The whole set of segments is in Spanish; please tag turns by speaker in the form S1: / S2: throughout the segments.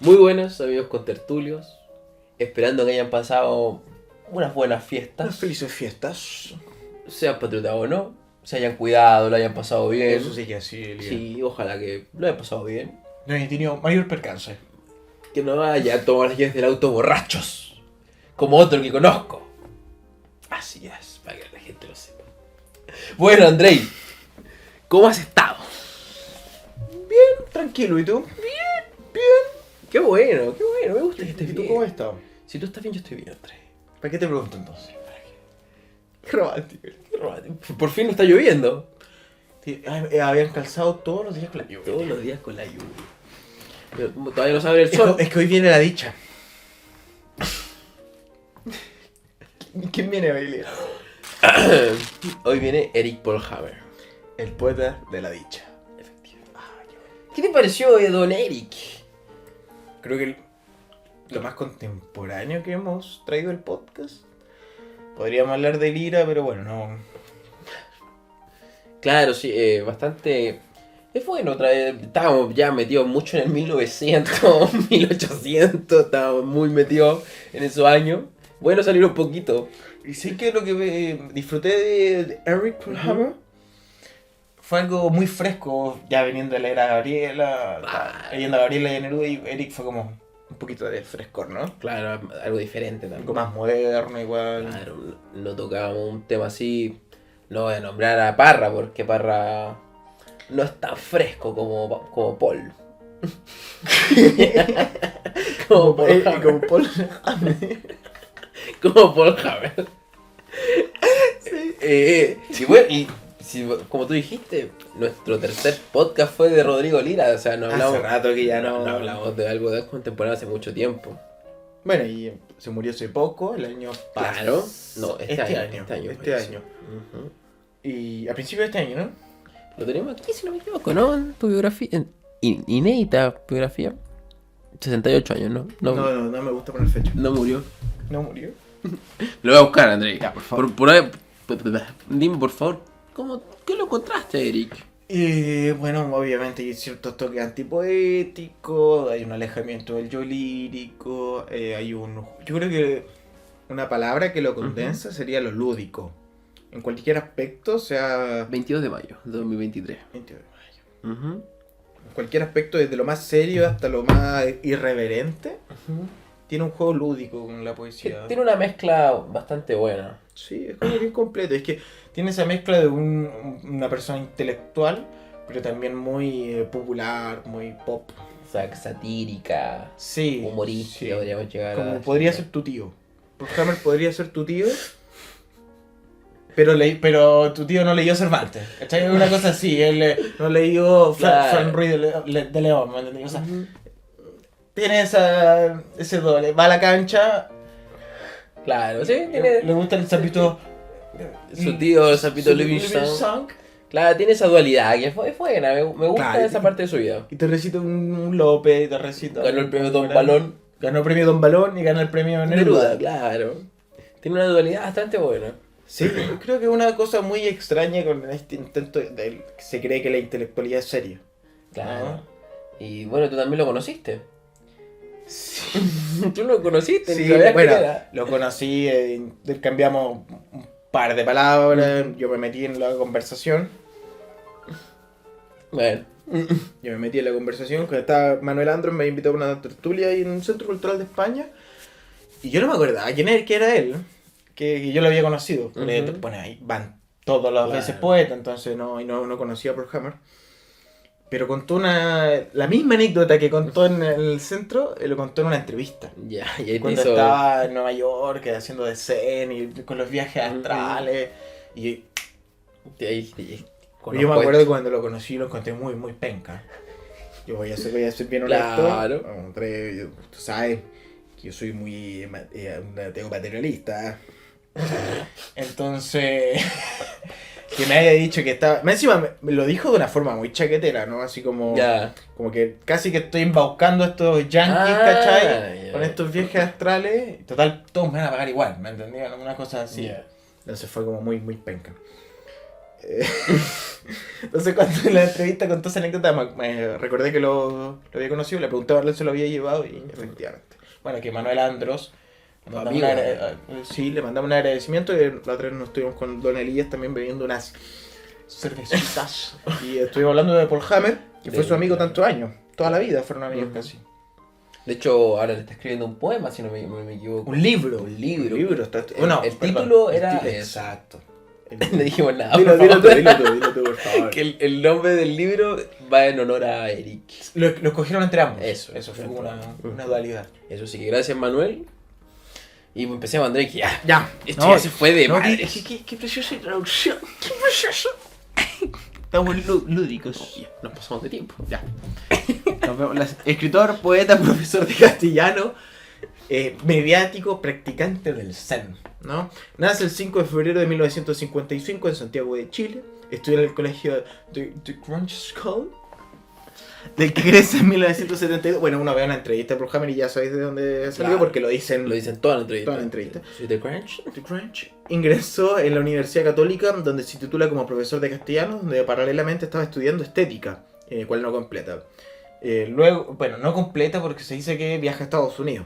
S1: Muy buenas, amigos contertulios. Esperando que hayan pasado unas buenas
S2: Unas
S1: fiestas.
S2: felices fiestas.
S1: Sean patriotas o no. Se hayan cuidado, lo hayan pasado bien.
S2: Eso sí que así, Elías.
S1: Sí, ojalá que lo hayan pasado bien.
S2: No he tenido mayor percance.
S1: Que no vayan a tomar las llaves del auto borrachos. Como otro que conozco. Así es, para que la gente lo sepa. Bueno, Andrei, ¿cómo has estado?
S2: Bien, tranquilo. ¿Y tú?
S1: Qué bueno, me gusta que estés
S2: ¿Y tú
S1: bien.
S2: cómo has estado?
S1: Si tú estás bien, yo estoy bien, Andrei.
S2: ¿Para qué te pregunto entonces?
S1: Qué romántico, qué romántico. Por fin no está lloviendo.
S2: Habían calzado todos los días con la lluvia.
S1: Todos los días con la lluvia. Pero todavía no se abre el sol.
S2: Es que hoy viene la dicha. ¿Quién viene, Elías?
S1: Hoy viene Eric Polhammer.
S2: El poeta de la dicha.
S1: Efectivamente. ¿Qué te pareció don Eric?
S2: Creo que lo más contemporáneo que hemos traído el podcast. Podríamos hablar de Lira, pero bueno, no.
S1: Claro, sí, bastante... Es bueno otra vez. Estábamos ya metidos mucho en el 1900, 1800. Estábamos muy metidos en esos años. Bueno salir un poquito.
S2: Y sí que lo que disfruté de Eric Polhammer fue algo muy fresco, ya veniendo de la era Gabriela, leyendo a Gabriela y a Neruda, y Eric fue como un poquito de frescor, ¿no?
S1: Claro, algo diferente también.
S2: Algo más moderno igual.
S1: Claro, no tocábamos un tema así. No voy a nombrar a Parra porque Parra no es tan fresco como Paul. como Paul Hammer.
S2: Como Paul.
S1: Como Paul Hammer. Y bueno, como tú dijiste, nuestro tercer podcast fue de Rodrigo Lira. O sea, no hablamos,
S2: Hace rato que ya no.
S1: no hablamos de algo de contemporáneo hace mucho tiempo.
S2: Bueno, y se murió hace poco, el año pasado.
S1: Claro. No, este año.
S2: Este año.
S1: Ujú.
S2: Y a principios de este año, ¿no?
S1: Lo tenemos aquí, si no me equivoco, ¿no? En tu biografía. Inédita biografía. 68 años, ¿no?
S2: No me gusta poner fecha.
S1: No murió.
S2: No murió.
S1: Lo voy a buscar, André.
S2: Ya, por favor.
S1: Por ahí, dime, por favor, ¿qué lo encontraste, Eric?
S2: Bueno, obviamente hay ciertos toques antipoéticos, hay un alejamiento del yo lírico, yo creo que una palabra que lo condensa sería lo lúdico. En cualquier aspecto, sea
S1: 22 de mayo de 2023.
S2: 22 de mayo.
S1: Ujú.
S2: En cualquier aspecto, desde lo más serio hasta lo más irreverente, tiene un juego lúdico con la poesía.
S1: Tiene una mezcla bastante buena.
S2: Sí, es como bien completo. Es que tiene esa mezcla de una persona intelectual, pero también muy popular, muy pop.
S1: O sea, satírica,
S2: Sí.
S1: humorística,
S2: sí.
S1: podríamos llegar
S2: Como
S1: a...
S2: podría ser tu tío. Hammer podría ser tu tío, pero tu tío no leyó Cervantes. ¿Cachai? Una cosa así. Él no leyó
S1: Claro.
S2: Fran Ruiz de León, ¿me entendí? O sea, tiene ese doble. Va a la cancha.
S1: Claro, sí,
S2: Le
S1: tiene
S2: gusta el sapito.
S1: su tío, el sapito Livingstone. Claro, tiene esa dualidad que es buena, me gusta
S2: Claro.
S1: esa parte de su vida.
S2: Y te recita un López, y te recita.
S1: Ganó el premio Don Balón.
S2: Ganó el premio Don Balón y gana el premio
S1: Neruda,
S2: Neruda.
S1: claro. Tiene una dualidad bastante buena.
S2: Sí, creo que es una cosa muy extraña con este intento se cree que la intelectualidad es seria.
S1: Claro. Y bueno, tú también lo conociste. Tú lo conociste,
S2: Sí,
S1: ni sabías
S2: bueno,
S1: quién era.
S2: lo conocí, intercambiamos un par de palabras, yo me metí en la conversación.
S1: Bueno.
S2: Yo me metí en la conversación, cuando estaba Manuel Andros me invitó a una tertulia ahí en un centro cultural de España. Y yo no me acordaba quién era él, que yo lo había conocido. Porque,
S1: Ujú.
S2: bueno, ahí van todas las
S1: Claro.
S2: veces poetas, entonces no conocía a Polhammer. Pero contó la misma anécdota que contó en el centro, lo contó en una entrevista.
S1: Ya, y ahí te
S2: Cuando
S1: hizo...
S2: estaba en Nueva York haciendo de zen y con los viajes astrales. Y
S1: Conozco
S2: yo me acuerdo
S1: esto.
S2: que cuando lo conocí lo encontré muy, muy penca. Yo voy a ser bien honesto.
S1: Claro.
S2: Tú sabes que yo soy muy un ateo materialista. Entonces, que me haya dicho que estaba... Encima me lo dijo de una forma muy chaquetera, ¿no? Así como...
S1: Ya.
S2: Como que casi que estoy embaucando a estos yankees,
S1: Ah,
S2: ¿cachai?
S1: ya.
S2: Con estos viajes astrales. Y total, todos me van a pagar igual, ¿me entendían? Una cosa así.
S1: Ya.
S2: Entonces fue como muy, muy penca. Entonces cuando en la entrevista contó esa anécdota, me recordé que lo había conocido, le pregunté a Marlene si lo había llevado y efectivamente. Bueno, que Manuel Andros, le mandamos sí, le mandamos un agradecimiento y la otra vez nos estuvimos con Don Elías también bebiendo unas cervecitas y estuvimos hablando de Paul Hammer, que fue su amigo tantos años, toda la vida fueron amigos casi.
S1: De hecho, ahora le está escribiendo un poema, si no me equivoco.
S2: Un libro.
S1: Un libro.
S2: El
S1: título era...
S2: Exacto.
S1: No dijimos nada.
S2: Dilo tú, por favor.
S1: Que el nombre del libro va en honor a Eric.
S2: Lo escogieron entre ambos.
S1: Eso
S2: fue como una dualidad.
S1: Eso sí que gracias, Manuel. Y empecemos, Andrés, que
S2: ya.
S1: Esto ya se fue de madre.
S2: Qué preciosa introducción. Qué precioso. Estamos lúdicos.
S1: Nos pasamos de tiempo.
S2: Ya. Nos vemos. Escritor, poeta, profesor de castellano, mediático, practicante del Zen, ¿no? Nace el 5 de febrero de 1955 en Santiago de Chile. Estudia en el colegio The Grunge School, del que crece en 1972. Bueno, uno ve una entrevista por Hammer y ya sabéis de dónde salió,
S1: claro,
S2: porque lo dicen
S1: toda la entrevista.
S2: Toda la entrevista.
S1: ¿Soy The Grunge?
S2: The Grunge. Ingresó en la Universidad Católica, donde se titula como profesor de castellano, donde paralelamente estaba estudiando estética, cual no completa. Luego, bueno, no completa porque se dice que viaja a Estados Unidos,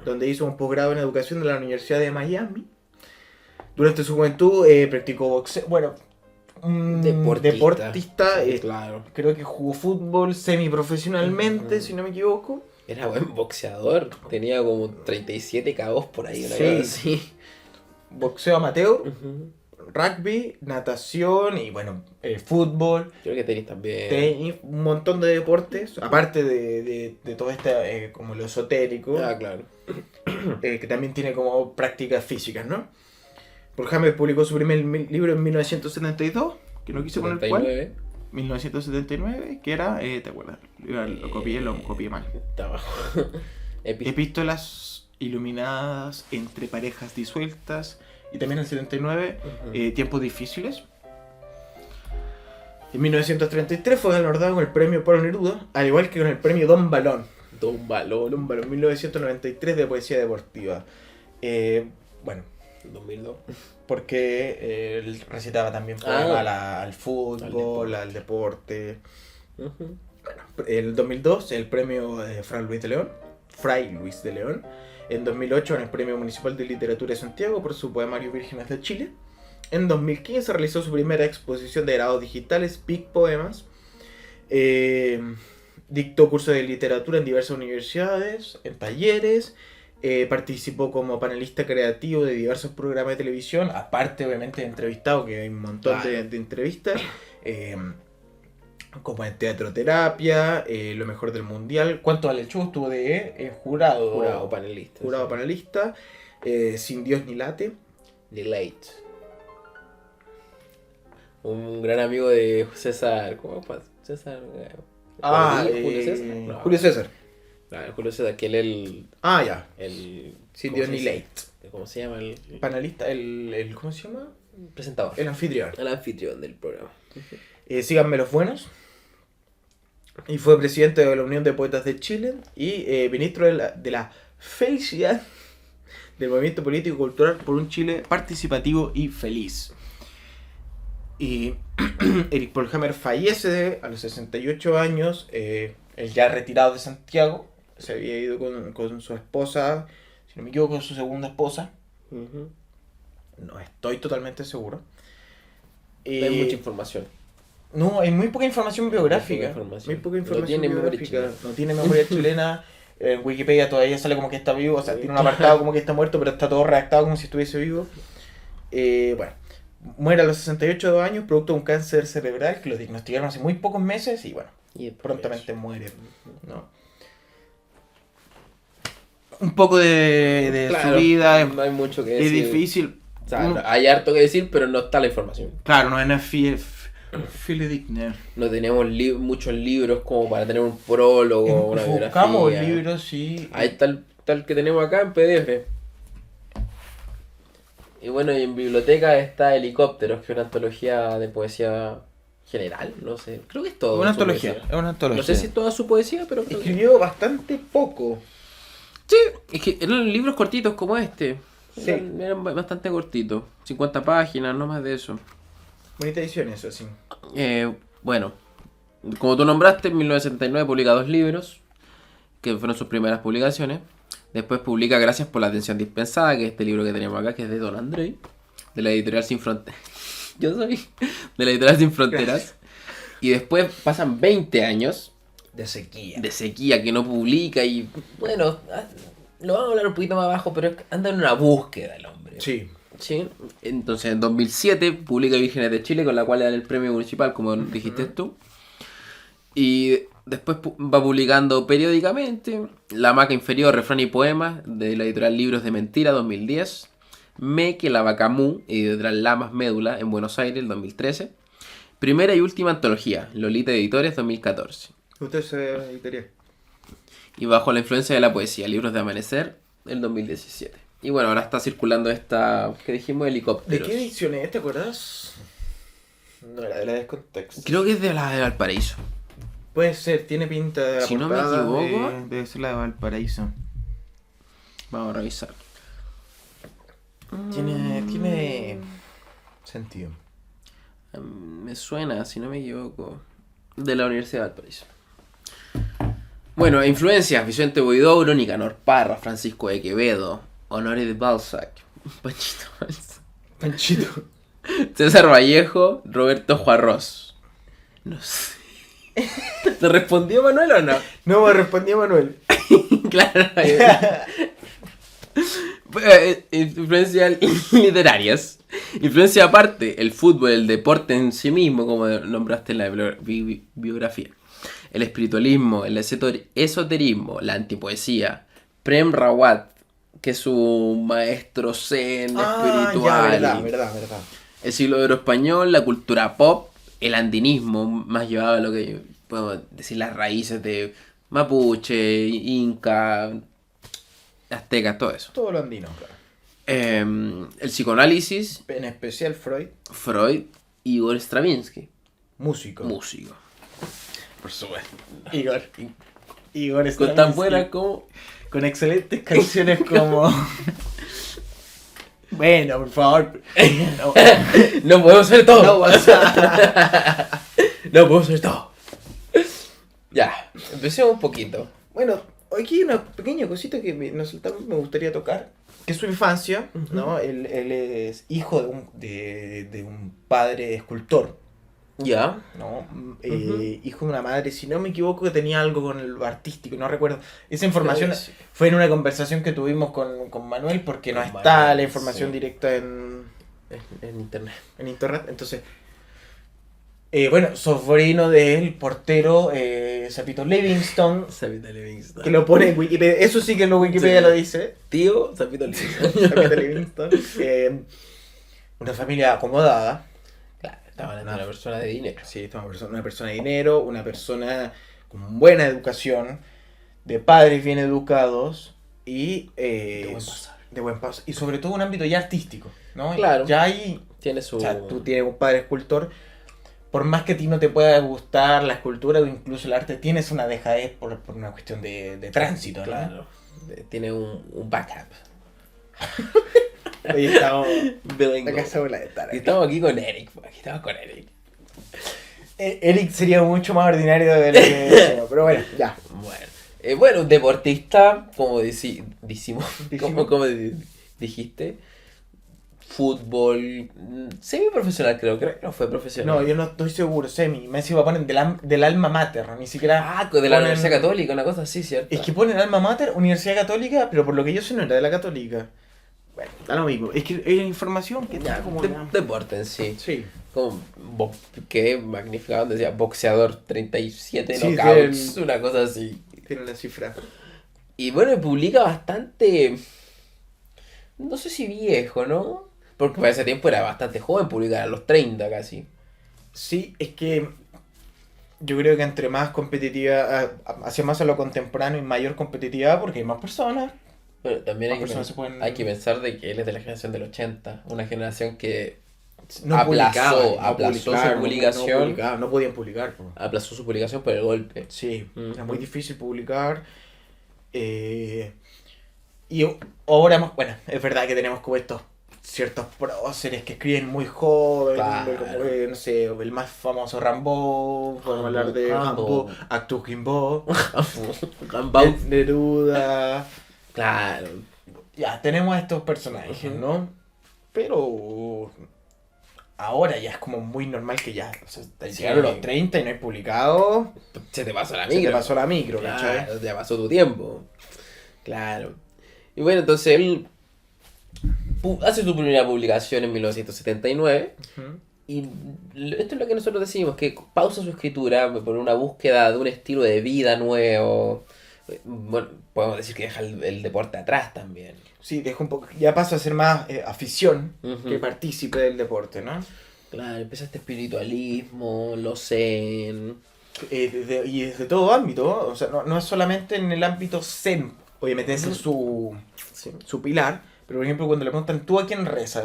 S2: donde hizo un posgrado en educación de la Universidad de Miami. Durante su juventud practicó boxeo, bueno, deportista,
S1: claro.
S2: Creo que jugó fútbol semiprofesionalmente, si no me equivoco.
S1: Era buen boxeador, tenía como 37 KOs por ahí, una
S2: sí.
S1: cosa así.
S2: Boxeo amateur, rugby, natación y bueno, fútbol.
S1: Creo que tenis también.
S2: Tenis, un montón de deportes, aparte de todo este, como lo esotérico.
S1: Ah, claro.
S2: Que también tiene como prácticas físicas, ¿no? Paul Hammer publicó su primer libro en 1972, que no quise poner cuál. 1979, que era, ¿te acuerdas? Lo copié mal.
S1: Está abajo.
S2: Epístolas iluminadas entre parejas disueltas. Y también en el 79, Tiempos difíciles. En 1933 fue galardonado con el premio Pablo Neruda, al igual que con el premio Don Balón.
S1: Don Balón.
S2: 1993 de poesía deportiva. Bueno,
S1: 2002.
S2: Porque él recitaba también poemas al fútbol, al deporte. Bueno, el 2002 el premio Fray Luis de León. En 2008 en el Premio Municipal de Literatura de Santiago por su poemario Vírgenes de Chile. En 2015 realizó su primera exposición de grabados digitales, Big Poemas. Dictó cursos de literatura en diversas universidades, en talleres. Participó como panelista creativo de diversos programas de televisión, aparte obviamente de entrevistado, que hay un montón de entrevistas, como en Teatroterapia, Lo Mejor del Mundial. ¿Cuánto vale el show? Estuvo de jurado panelista, Sin Dios ni Late.
S1: Late. Un gran amigo de César. ¿Cómo pasa? César.
S2: Julio César. No. Julio César.
S1: Claro, Julio César, que él
S2: ya.
S1: El
S2: Sin Dios ni Late.
S1: ¿Cómo se llama? El
S2: panelista, ¿cómo se llama?
S1: Presentador.
S2: El anfitrión.
S1: El anfitrión del programa.
S2: Síganme los buenos. Y fue presidente de la Unión de Poetas de Chile y ministro de la felicidad del movimiento político y cultural por un Chile participativo y feliz. Y Eric Paul Hammer fallece a los 68 años, él ya retirado de Santiago, se había ido con su esposa, si no me equivoco, con su segunda esposa. No estoy totalmente seguro.
S1: No hay mucha información.
S2: No, hay muy poca información biográfica.
S1: Muy
S2: poca información
S1: biográfica.
S2: No tiene memoria chilena. En Wikipedia todavía sale como que está vivo. O sea, tiene un apartado como que está muerto, pero está todo redactado como si estuviese vivo. Bueno, muere a los 68 años producto de un cáncer cerebral que lo diagnosticaron hace muy pocos meses y bueno, prontamente muere, ¿no? Un poco de
S1: claro,
S2: su vida.
S1: No hay mucho que decir.
S2: Es difícil.
S1: O sea, hay harto que decir, pero no está la información.
S2: Claro, no es fidedigna.
S1: No tenemos muchos libros como para tener un prólogo, una biografía.
S2: Buscamos libros, sí.
S1: Ahí está el que tenemos acá en PDF. Y bueno, y en biblioteca está Helicópteros, que es una antología de poesía general, no sé. Creo que es todo.
S2: Es una antología.
S1: No sé si es toda su poesía, pero
S2: escribió bastante poco.
S1: Sí, es que eran libros cortitos como este.
S2: Sí.
S1: Eran bastante cortitos. 50 páginas, no más de eso.
S2: Bonita edición eso, sí.
S1: Bueno, como tú nombraste, en 1979 publica 2 libros, que fueron sus primeras publicaciones. Después publica Gracias por la atención dispensada, que es este libro que tenemos acá, que es de Don Andrei, de la editorial Sin Fronteras. Yo soy de la editorial Sin Fronteras. Y después pasan 20 años
S2: De sequía.
S1: de sequía que no publica y bueno, lo vamos a hablar un poquito más abajo, pero anda en una búsqueda el hombre.
S2: Sí.
S1: ¿Sí? Entonces en 2007 publica Vírgenes de Chile, con la cual le dan el premio municipal, como dijiste tú. Y después va publicando periódicamente La Hamaca Inferior, Refrán y Poemas, de la editorial Libros de Mentira, 2010. Me, que la Bacamú, editorial Lamas Médula, en Buenos Aires, el 2013. Primera y última antología, Lolita Editores, 2014.
S2: Usted se editaría.
S1: Y Bajo la influencia de la poesía, Libros de Amanecer, el 2017. Y bueno, ahora está circulando esta, que dijimos,
S2: ¿De
S1: helicópteros.
S2: qué edición es? ¿Te acuerdas? No era de la Descontexto.
S1: Creo que es de la de Valparaíso.
S2: Puede ser, tiene pinta de la
S1: Si no me
S2: portada
S1: equivoco.
S2: Debe ser la de Valparaíso.
S1: Vamos a revisar.
S2: Tiene sentido.
S1: Me suena, si no me equivoco, de la Universidad de Valparaíso. Bueno, influencias: Vicente Huidobro, Nicanor Parra, Francisco de Quevedo, Honoré de Balzac, Panchito Balzac,
S2: Panchito.
S1: César Vallejo, Roberto Juarros. No sé. ¿Te respondió Manuel o no?
S2: No me respondió Manuel.
S1: Claro. Influencias literarias. Influencia aparte, el fútbol, el deporte en sí mismo, como nombraste en la biografía. El espiritualismo, el esoterismo, la antipoesía. Prem Rawat, que es su maestro zen espiritual.
S2: Ya, verdad.
S1: El siglo de oro español, la cultura pop, el andinismo, más llevado a lo que podemos decir las raíces de mapuche, inca, aztecas, todo eso.
S2: Todo lo andino, claro.
S1: El psicoanálisis,
S2: En especial Freud,
S1: Freud, Igor Stravinsky,
S2: músico.
S1: músico. Por supuesto.
S2: Igor
S1: Con
S2: Stravinsky.
S1: tan buenas como...
S2: Con excelentes canciones como... Bueno, por favor. No,
S1: No podemos hacer todo.
S2: no, o sea,
S1: No podemos hacer todo. Ya, empecemos un poquito.
S2: Bueno, aquí hay una pequeña cosita que me gustaría tocar. Que es su infancia, ¿no? Él es hijo de un padre escultor,
S1: Ya.
S2: ¿no? Hijo de una madre, si no me equivoco, que tenía algo con el artístico, no recuerdo. Esa información
S1: Sí.
S2: fue en una conversación que tuvimos con Manuel, porque no
S1: Con
S2: está
S1: Manuel,
S2: la información
S1: sí.
S2: directa en
S1: En internet.
S2: internet. Entonces, bueno, sobrino del portero Zapito Livingston,
S1: Zapito Livingston.
S2: que lo pone en Wikipedia. Eso sí que en Wikipedia
S1: Sí.
S2: lo dice.
S1: Tío Zapito Livingston.
S2: Zapito Livingston. Una familia acomodada.
S1: Claro, estaba hablando de una persona de dinero.
S2: Sí, una persona de dinero, una persona con buena educación, de padres bien educados y de buen paso. Y sobre todo un ámbito ya artístico, ¿no?
S1: Claro.
S2: Ya hay,
S1: Tiene su...
S2: o sea, tú tienes un padre escultor, por más que a ti no te pueda gustar la escultura o incluso el arte, tienes una dejadez por una cuestión de tránsito, ¿no?
S1: Claro. Tiene un backup.
S2: Hoy estamos
S1: Bilingüe.
S2: acá sobre la de estar
S1: Y
S2: aquí.
S1: estamos aquí con Eric. Aquí estamos con Eric.
S2: Eric sería mucho más ordinario de lo que... Pero bueno, ya.
S1: Bueno. Bueno, un deportista, como dijimos,
S2: Dijimos.
S1: como dijiste, fútbol, semiprofesional creo que no fue profesional.
S2: No, yo no estoy seguro, semi. Me decía, ponen del alma mater, ni siquiera...
S1: Ah, de la
S2: ponen-
S1: Universidad Católica, una cosa así, ¿cierto?
S2: Es que ponen alma mater, Universidad Católica, pero por lo que yo sé no era de la Católica. Bueno, da lo mismo. Es que es información que
S1: Ya,
S2: está como...
S1: deporte en sí.
S2: Sí.
S1: Como, que magnificado, donde decía boxeador, 37
S2: Sí,
S1: knockouts, una cosa así.
S2: Tiene la cifra.
S1: Y bueno, publica bastante, no sé si viejo, ¿no? Porque para ese tiempo era bastante joven, publicar a los 30 casi.
S2: Sí, es que yo creo que entre más competitiva, hacia más a lo contemporáneo y mayor competitividad, porque hay más personas.
S1: Pero también
S2: Más personas se pueden-
S1: hay que pensar de que él es de la generación del 80, una generación que
S2: No
S1: Aplazó
S2: publicaban,
S1: su publicación.
S2: no podían publicar. Po.
S1: aplazó su publicación por el golpe.
S2: Sí,
S1: Mm.
S2: era muy difícil publicar. Y ahora más, bueno, es verdad que tenemos como estos ciertos próceres que escriben muy joven,
S1: Claro.
S2: como, no sé, el más famoso Rambo, podemos hablar de
S1: Rambo.
S2: Rambo, Actu Rimbaud,
S1: Gambau.
S2: Neruda.
S1: Claro.
S2: Ya, tenemos a estos personajes,
S1: Ujú.
S2: ¿no? Pero ahora ya es como muy normal que ya, o sea,
S1: Sí.
S2: llegaron los 30 y no hay publicado,
S1: Se te pasó la
S2: se
S1: micro.
S2: te pasó la micro, ¿cachai?
S1: Claro, ya pasó tu tiempo. Claro. Y bueno, entonces él hace su primera publicación en 1979.
S2: Ujú.
S1: Y esto es lo que nosotros decimos, que pausa su escritura por una búsqueda de un estilo de vida nuevo. Bueno, podemos decir que deja el deporte atrás también.
S2: Sí, deja un poco, ya pasa a ser más afición
S1: Ujú.
S2: que partícipe del deporte, ¿no?
S1: Claro, empieza este espiritualismo, lo zen.
S2: Y desde todo ámbito, o sea, no es solamente en el ámbito zen, obviamente ese es
S1: Sí.
S2: su pilar, pero por ejemplo cuando le preguntan, ¿tú a quién rezas?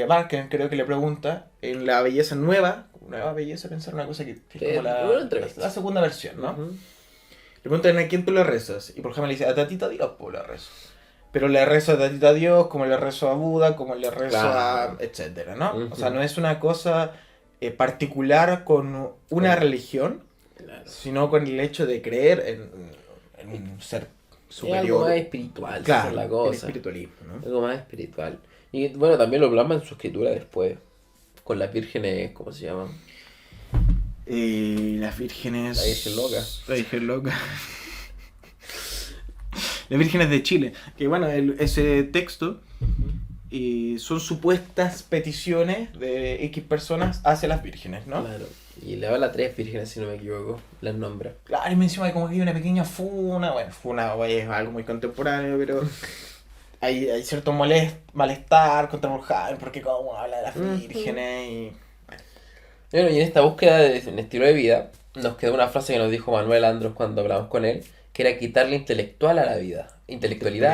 S2: Barker creo que le pregunta, en la belleza nueva belleza, pensar una cosa que es como
S1: una entrevista.
S2: la segunda versión, ¿no?
S1: Ujú.
S2: Le preguntan a quién tú le rezas, y por ejemplo le dice, a Tatita Dios, pues le rezo. Pero le rezo a Tatita Dios, como le rezo a Buda, como le rezo
S1: Claro.
S2: a etcétera, ¿no?
S1: Ujú.
S2: O sea, no es una cosa particular con una
S1: Claro.
S2: religión,
S1: Claro.
S2: sino con el hecho de creer en un ser
S1: Es algo
S2: superior.
S1: más espiritual, esa
S2: Claro,
S1: es la
S2: el
S1: cosa.
S2: espiritualismo, ¿no?
S1: Algo más espiritual. Y bueno, también lo plasma en su escritura después. Con las vírgenes, ¿cómo se llaman?
S2: Las vírgenes...
S1: La Virgen Loca.
S2: La Virgen Loca. Las vírgenes de Chile. Que bueno, ese texto son supuestas peticiones de X personas hacia las vírgenes, ¿no?
S1: Claro. Y le habla a 3 vírgenes, si no me equivoco. Las nombra.
S2: Claro, y me encima hay como que hay una pequeña funa. Bueno, funa es algo muy contemporáneo, pero hay cierto malestar contra Burján porque cada uno habla de las
S1: Ujú.
S2: vírgenes y...
S1: Bueno, y en esta búsqueda de un estilo de vida, nos quedó una frase que nos dijo Manuel Andros cuando hablamos con él, que era quitarle intelectualidad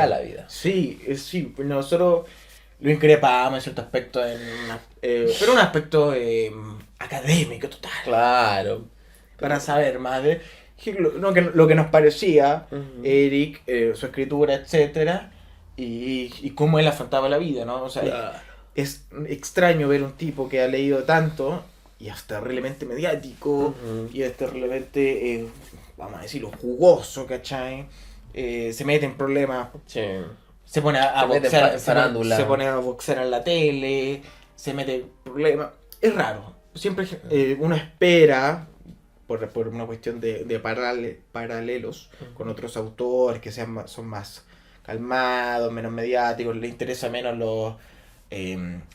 S1: a la vida.
S2: Sí, sí, nosotros lo increpamos en cierto aspecto, pero un aspecto académico total,
S1: Claro.
S2: para saber más de lo que nos parecía,
S1: Ujú.
S2: Eric, su escritura, etcétera, y cómo él afrontaba la vida, ¿no? O sea,
S1: Claro.
S2: es extraño ver un tipo que ha leído tanto y es terriblemente mediático
S1: Ujú.
S2: y es terriblemente, vamos a decirlo, jugoso, ¿cachai? Se mete en problemas,
S1: Sí.
S2: se pone a
S1: Se mete en
S2: boxear,
S1: farándula.
S2: se pone a boxear en la tele, se mete en problemas. Es raro. Siempre uno espera, por una cuestión de paralelos con otros autores que son más calmados, menos mediáticos, les interesa menos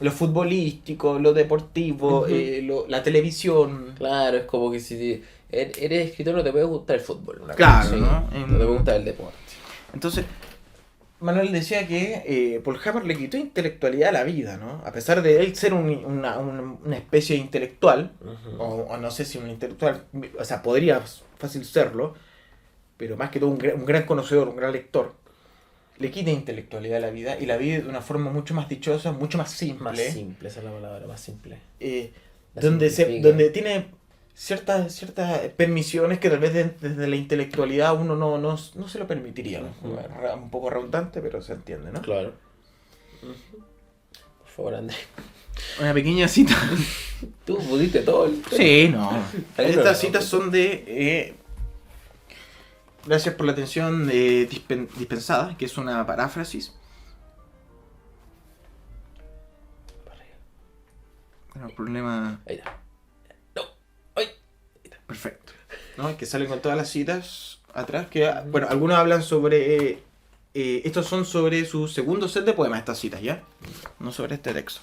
S2: lo futbolístico, lo deportivo,
S1: Ujú.
S2: la televisión.
S1: Claro, es como que si eres escritor no te puede gustar el fútbol. Una
S2: Claro,
S1: cosa así.
S2: ¿no?
S1: No te puede gustar el deporte.
S2: Entonces, Manuel decía que Paul Hammer le quitó intelectualidad a la vida, ¿no? A pesar de él ser una especie de intelectual,
S1: Ujú.
S2: o no sé si un intelectual, o sea, podría fácil serlo, pero más que todo un gran conocedor, un gran lector, le quita intelectualidad a la vida y la vive de una forma mucho más dichosa, mucho más simple,
S1: Más simple, esa es la palabra, más simple. La
S2: donde
S1: simplifica.
S2: donde tiene ciertas permisiones que tal vez desde la intelectualidad uno no se lo permitiría, ¿no?
S1: Ujú.
S2: Un poco redundante, pero se entiende, ¿no?
S1: Claro. Ujú. Por favor, Andrés.
S2: Una pequeña cita.
S1: Tú pudiste todo el...
S2: Sí, no.
S1: Pero
S2: Estas
S1: no,
S2: citas son de... gracias por la atención dispensada, que es una paráfrasis. Bueno, problema...
S1: Ahí está. No. Ay.
S2: Perfecto. ¿No? Que salen con todas las citas atrás. Que, bueno, algunos hablan sobre... estos son sobre su segundo set de poemas, estas citas, ¿ya? No sobre este texto.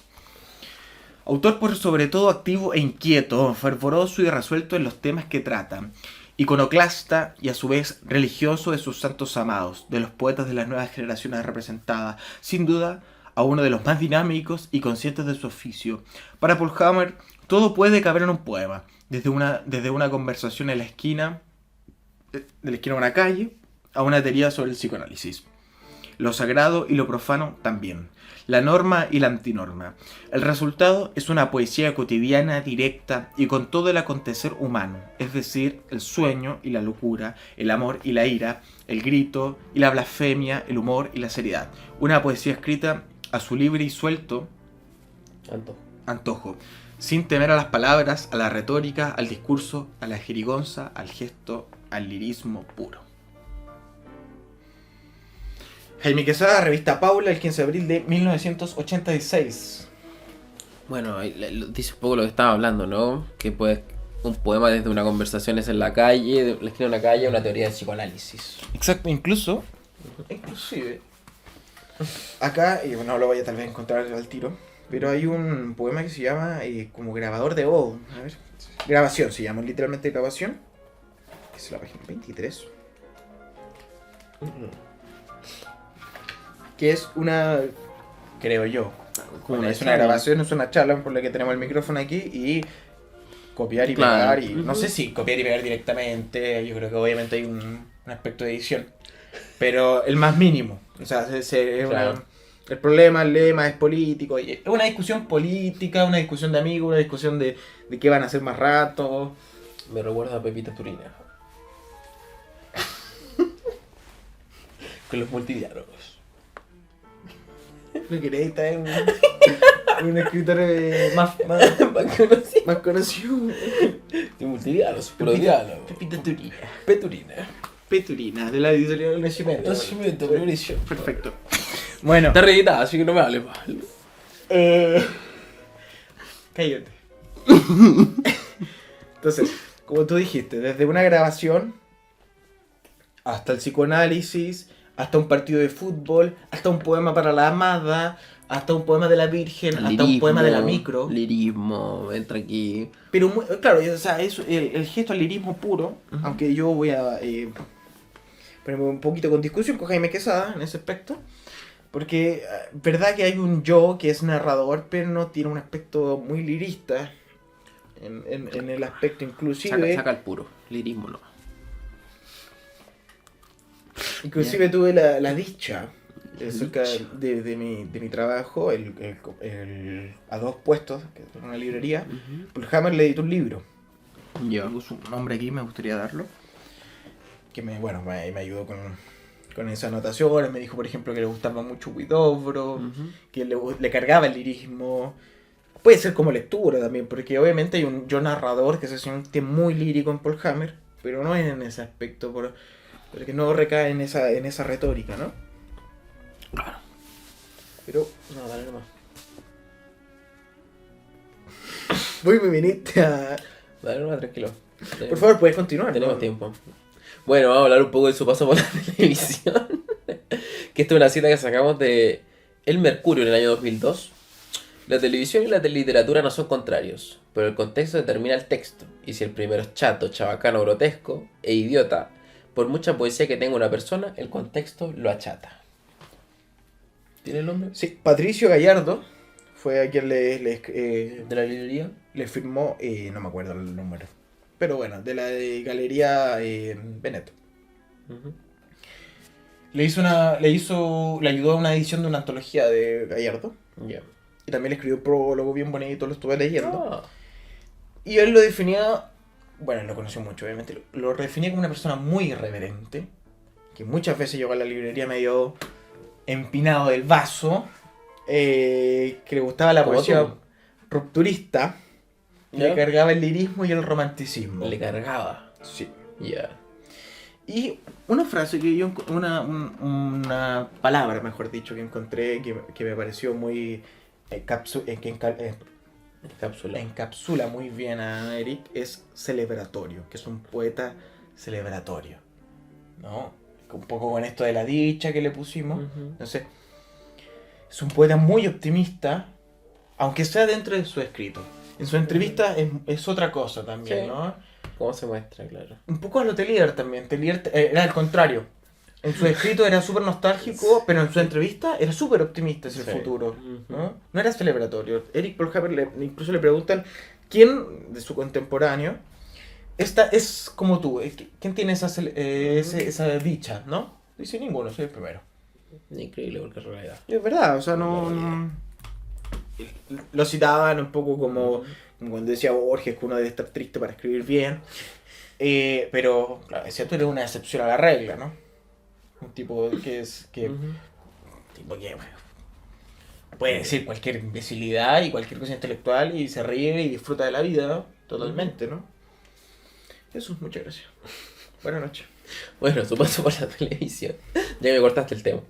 S2: Autor por sobre todo activo e inquieto, fervoroso y resuelto en los temas que trata. Iconoclasta y a su vez religioso de sus santos amados, de los poetas de las nuevas generaciones representadas, sin duda a uno de los más dinámicos y conscientes de su oficio. Para Paul Hammer, todo puede caber en un poema, desde una conversación en la esquina, de la esquina de una calle, a una teoría sobre el psicoanálisis. Lo sagrado y lo profano también. La norma y la antinorma. El resultado es una poesía cotidiana, directa y con todo el acontecer humano, es decir, el sueño y la locura, el amor y la ira, el grito y la blasfemia, el humor y la seriedad. Una poesía escrita a su libre y suelto Antojo. Sin temer a las palabras, a la retórica, al discurso, a la jerigonza, al gesto, al lirismo puro. Jaime Quesada, revista Paula, el 15 de abril de 1986.
S1: Bueno, ahí dice un poco lo que estaba hablando, ¿no? Que pues un poema desde una conversación es en la calle, de la esquina de una calle, una teoría de psicoanálisis.
S2: Exacto, inclusive, acá, y no lo voy a tal vez encontrar al tiro, pero hay un poema que se llama como grabador de voz. A ver, grabación se llama, literalmente grabación. Es la página 23. Que es una, creo yo, es una grabación, es una charla por la que tenemos el micrófono aquí y copiar y pegar. Y no sé si copiar y pegar directamente, yo creo que obviamente hay un aspecto de edición, pero el más mínimo. O sea, el problema, el lema es político. Es una discusión política, una discusión de amigos, una discusión de qué van a hacer más rato.
S1: Me recuerda a Pepita Turina. Con los multidiálogos.
S2: Lo queréis traer un escritor más conocido.
S1: De multidiálogos, puro diálogo.
S2: Pepita Turina.
S1: Peturina,
S2: de la editorial del Nacimiento.
S1: Primera edición.
S2: Perfecto. Bueno.
S1: Está reeditada, así que no me hables mal.
S2: Cállate. Entonces, como tú dijiste, desde una grabación hasta el psicoanálisis, hasta un partido de fútbol, hasta un poema para la amada, hasta un poema de la Virgen, lirismo, hasta un poema de la micro.
S1: Lirismo, entra aquí.
S2: Pero claro, o sea, eso, el gesto al lirismo puro, aunque yo voy a ponerme un poquito con discusión con Jaime Quesada en ese aspecto, porque verdad que hay un yo que es narrador, pero no tiene un aspecto muy lirista en el aspecto inclusive.
S1: Saca el puro, lirismo no.
S2: Inclusive tuve la dicha cerca de mi trabajo, a 2 puestos, que es una librería, Paul Hammer le editó un libro. Tengo su nombre aquí, me gustaría darlo. Que me ayudó con esas anotaciones. Me dijo, por ejemplo, que le gustaba mucho Huidobro, que le cargaba el lirismo. Puede ser como lectura también, porque obviamente hay un yo narrador que se siente muy lírico en Paul Hammer, pero no en ese aspecto, porque no recae en esa retórica, ¿no?
S1: Claro.
S2: Pero
S1: no, dale nomás.
S2: Me viniste a...
S1: Dale nomás, tranquilo.
S2: Por favor, puedes continuar.
S1: Tenemos tiempo. Bueno, vamos a hablar un poco de su paso por la televisión. Que esta es una cita que sacamos de El Mercurio en el año 2002. La televisión y la literatura no son contrarios, pero el contexto determina el texto. Y si el primero es chato, chabacano, grotesco e idiota, por mucha poesía que tenga una persona, el contexto lo achata. ¿Tiene el nombre?
S2: Sí, Patricio Gallardo fue a quien
S1: ¿de la librería?
S2: Le firmó, no me acuerdo el número, pero bueno, de la Galería Veneto. Le ayudó a una edición de una antología de Gallardo. Y también le escribió un prólogo bien bonito, lo estuve leyendo. Y él lo definía, bueno, lo conoció mucho, obviamente, lo definía como una persona muy irreverente, que muchas veces llegó a la librería medio empinado del vaso, que le gustaba la poesía rupturista, le cargaba el lirismo y el romanticismo.
S1: Le cargaba.
S2: Sí.
S1: Ya.
S2: Y una frase que yo, una palabra, mejor dicho, que encontré, que me pareció muy encapsula muy bien a Eric, es celebratorio, que es un poeta celebratorio, ¿no? Un poco con esto de la dicha que le pusimos. Entonces, es un poeta muy optimista, aunque sea dentro de su escrito. En su entrevista es otra cosa también, sí, ¿no?
S1: ¿Cómo se muestra? Claro.
S2: Un poco a lo Telier también. Telier era al contrario. En su escrito era súper nostálgico, pero en su entrevista era súper optimista hacia el futuro, ¿no? No era celebratorio. Eric Paul Hammer incluso le preguntan quién de su contemporáneo es como tú, quién tiene esa dicha, ¿no? Dice ninguno, soy el primero.
S1: Increíble, porque es realidad.
S2: Es verdad, o sea, no lo citaban un poco como cuando decía Borges que uno debe estar triste para escribir bien, pero claro, es cierto, eres una excepción a la regla, ¿no? Un tipo que bueno, puede decir cualquier imbecilidad y cualquier cosa intelectual y se ríe y disfruta de la vida totalmente, ¿no? Eso, muchas gracias. Buenas noches.
S1: Bueno, su paso por la televisión. Ya me cortaste el tema.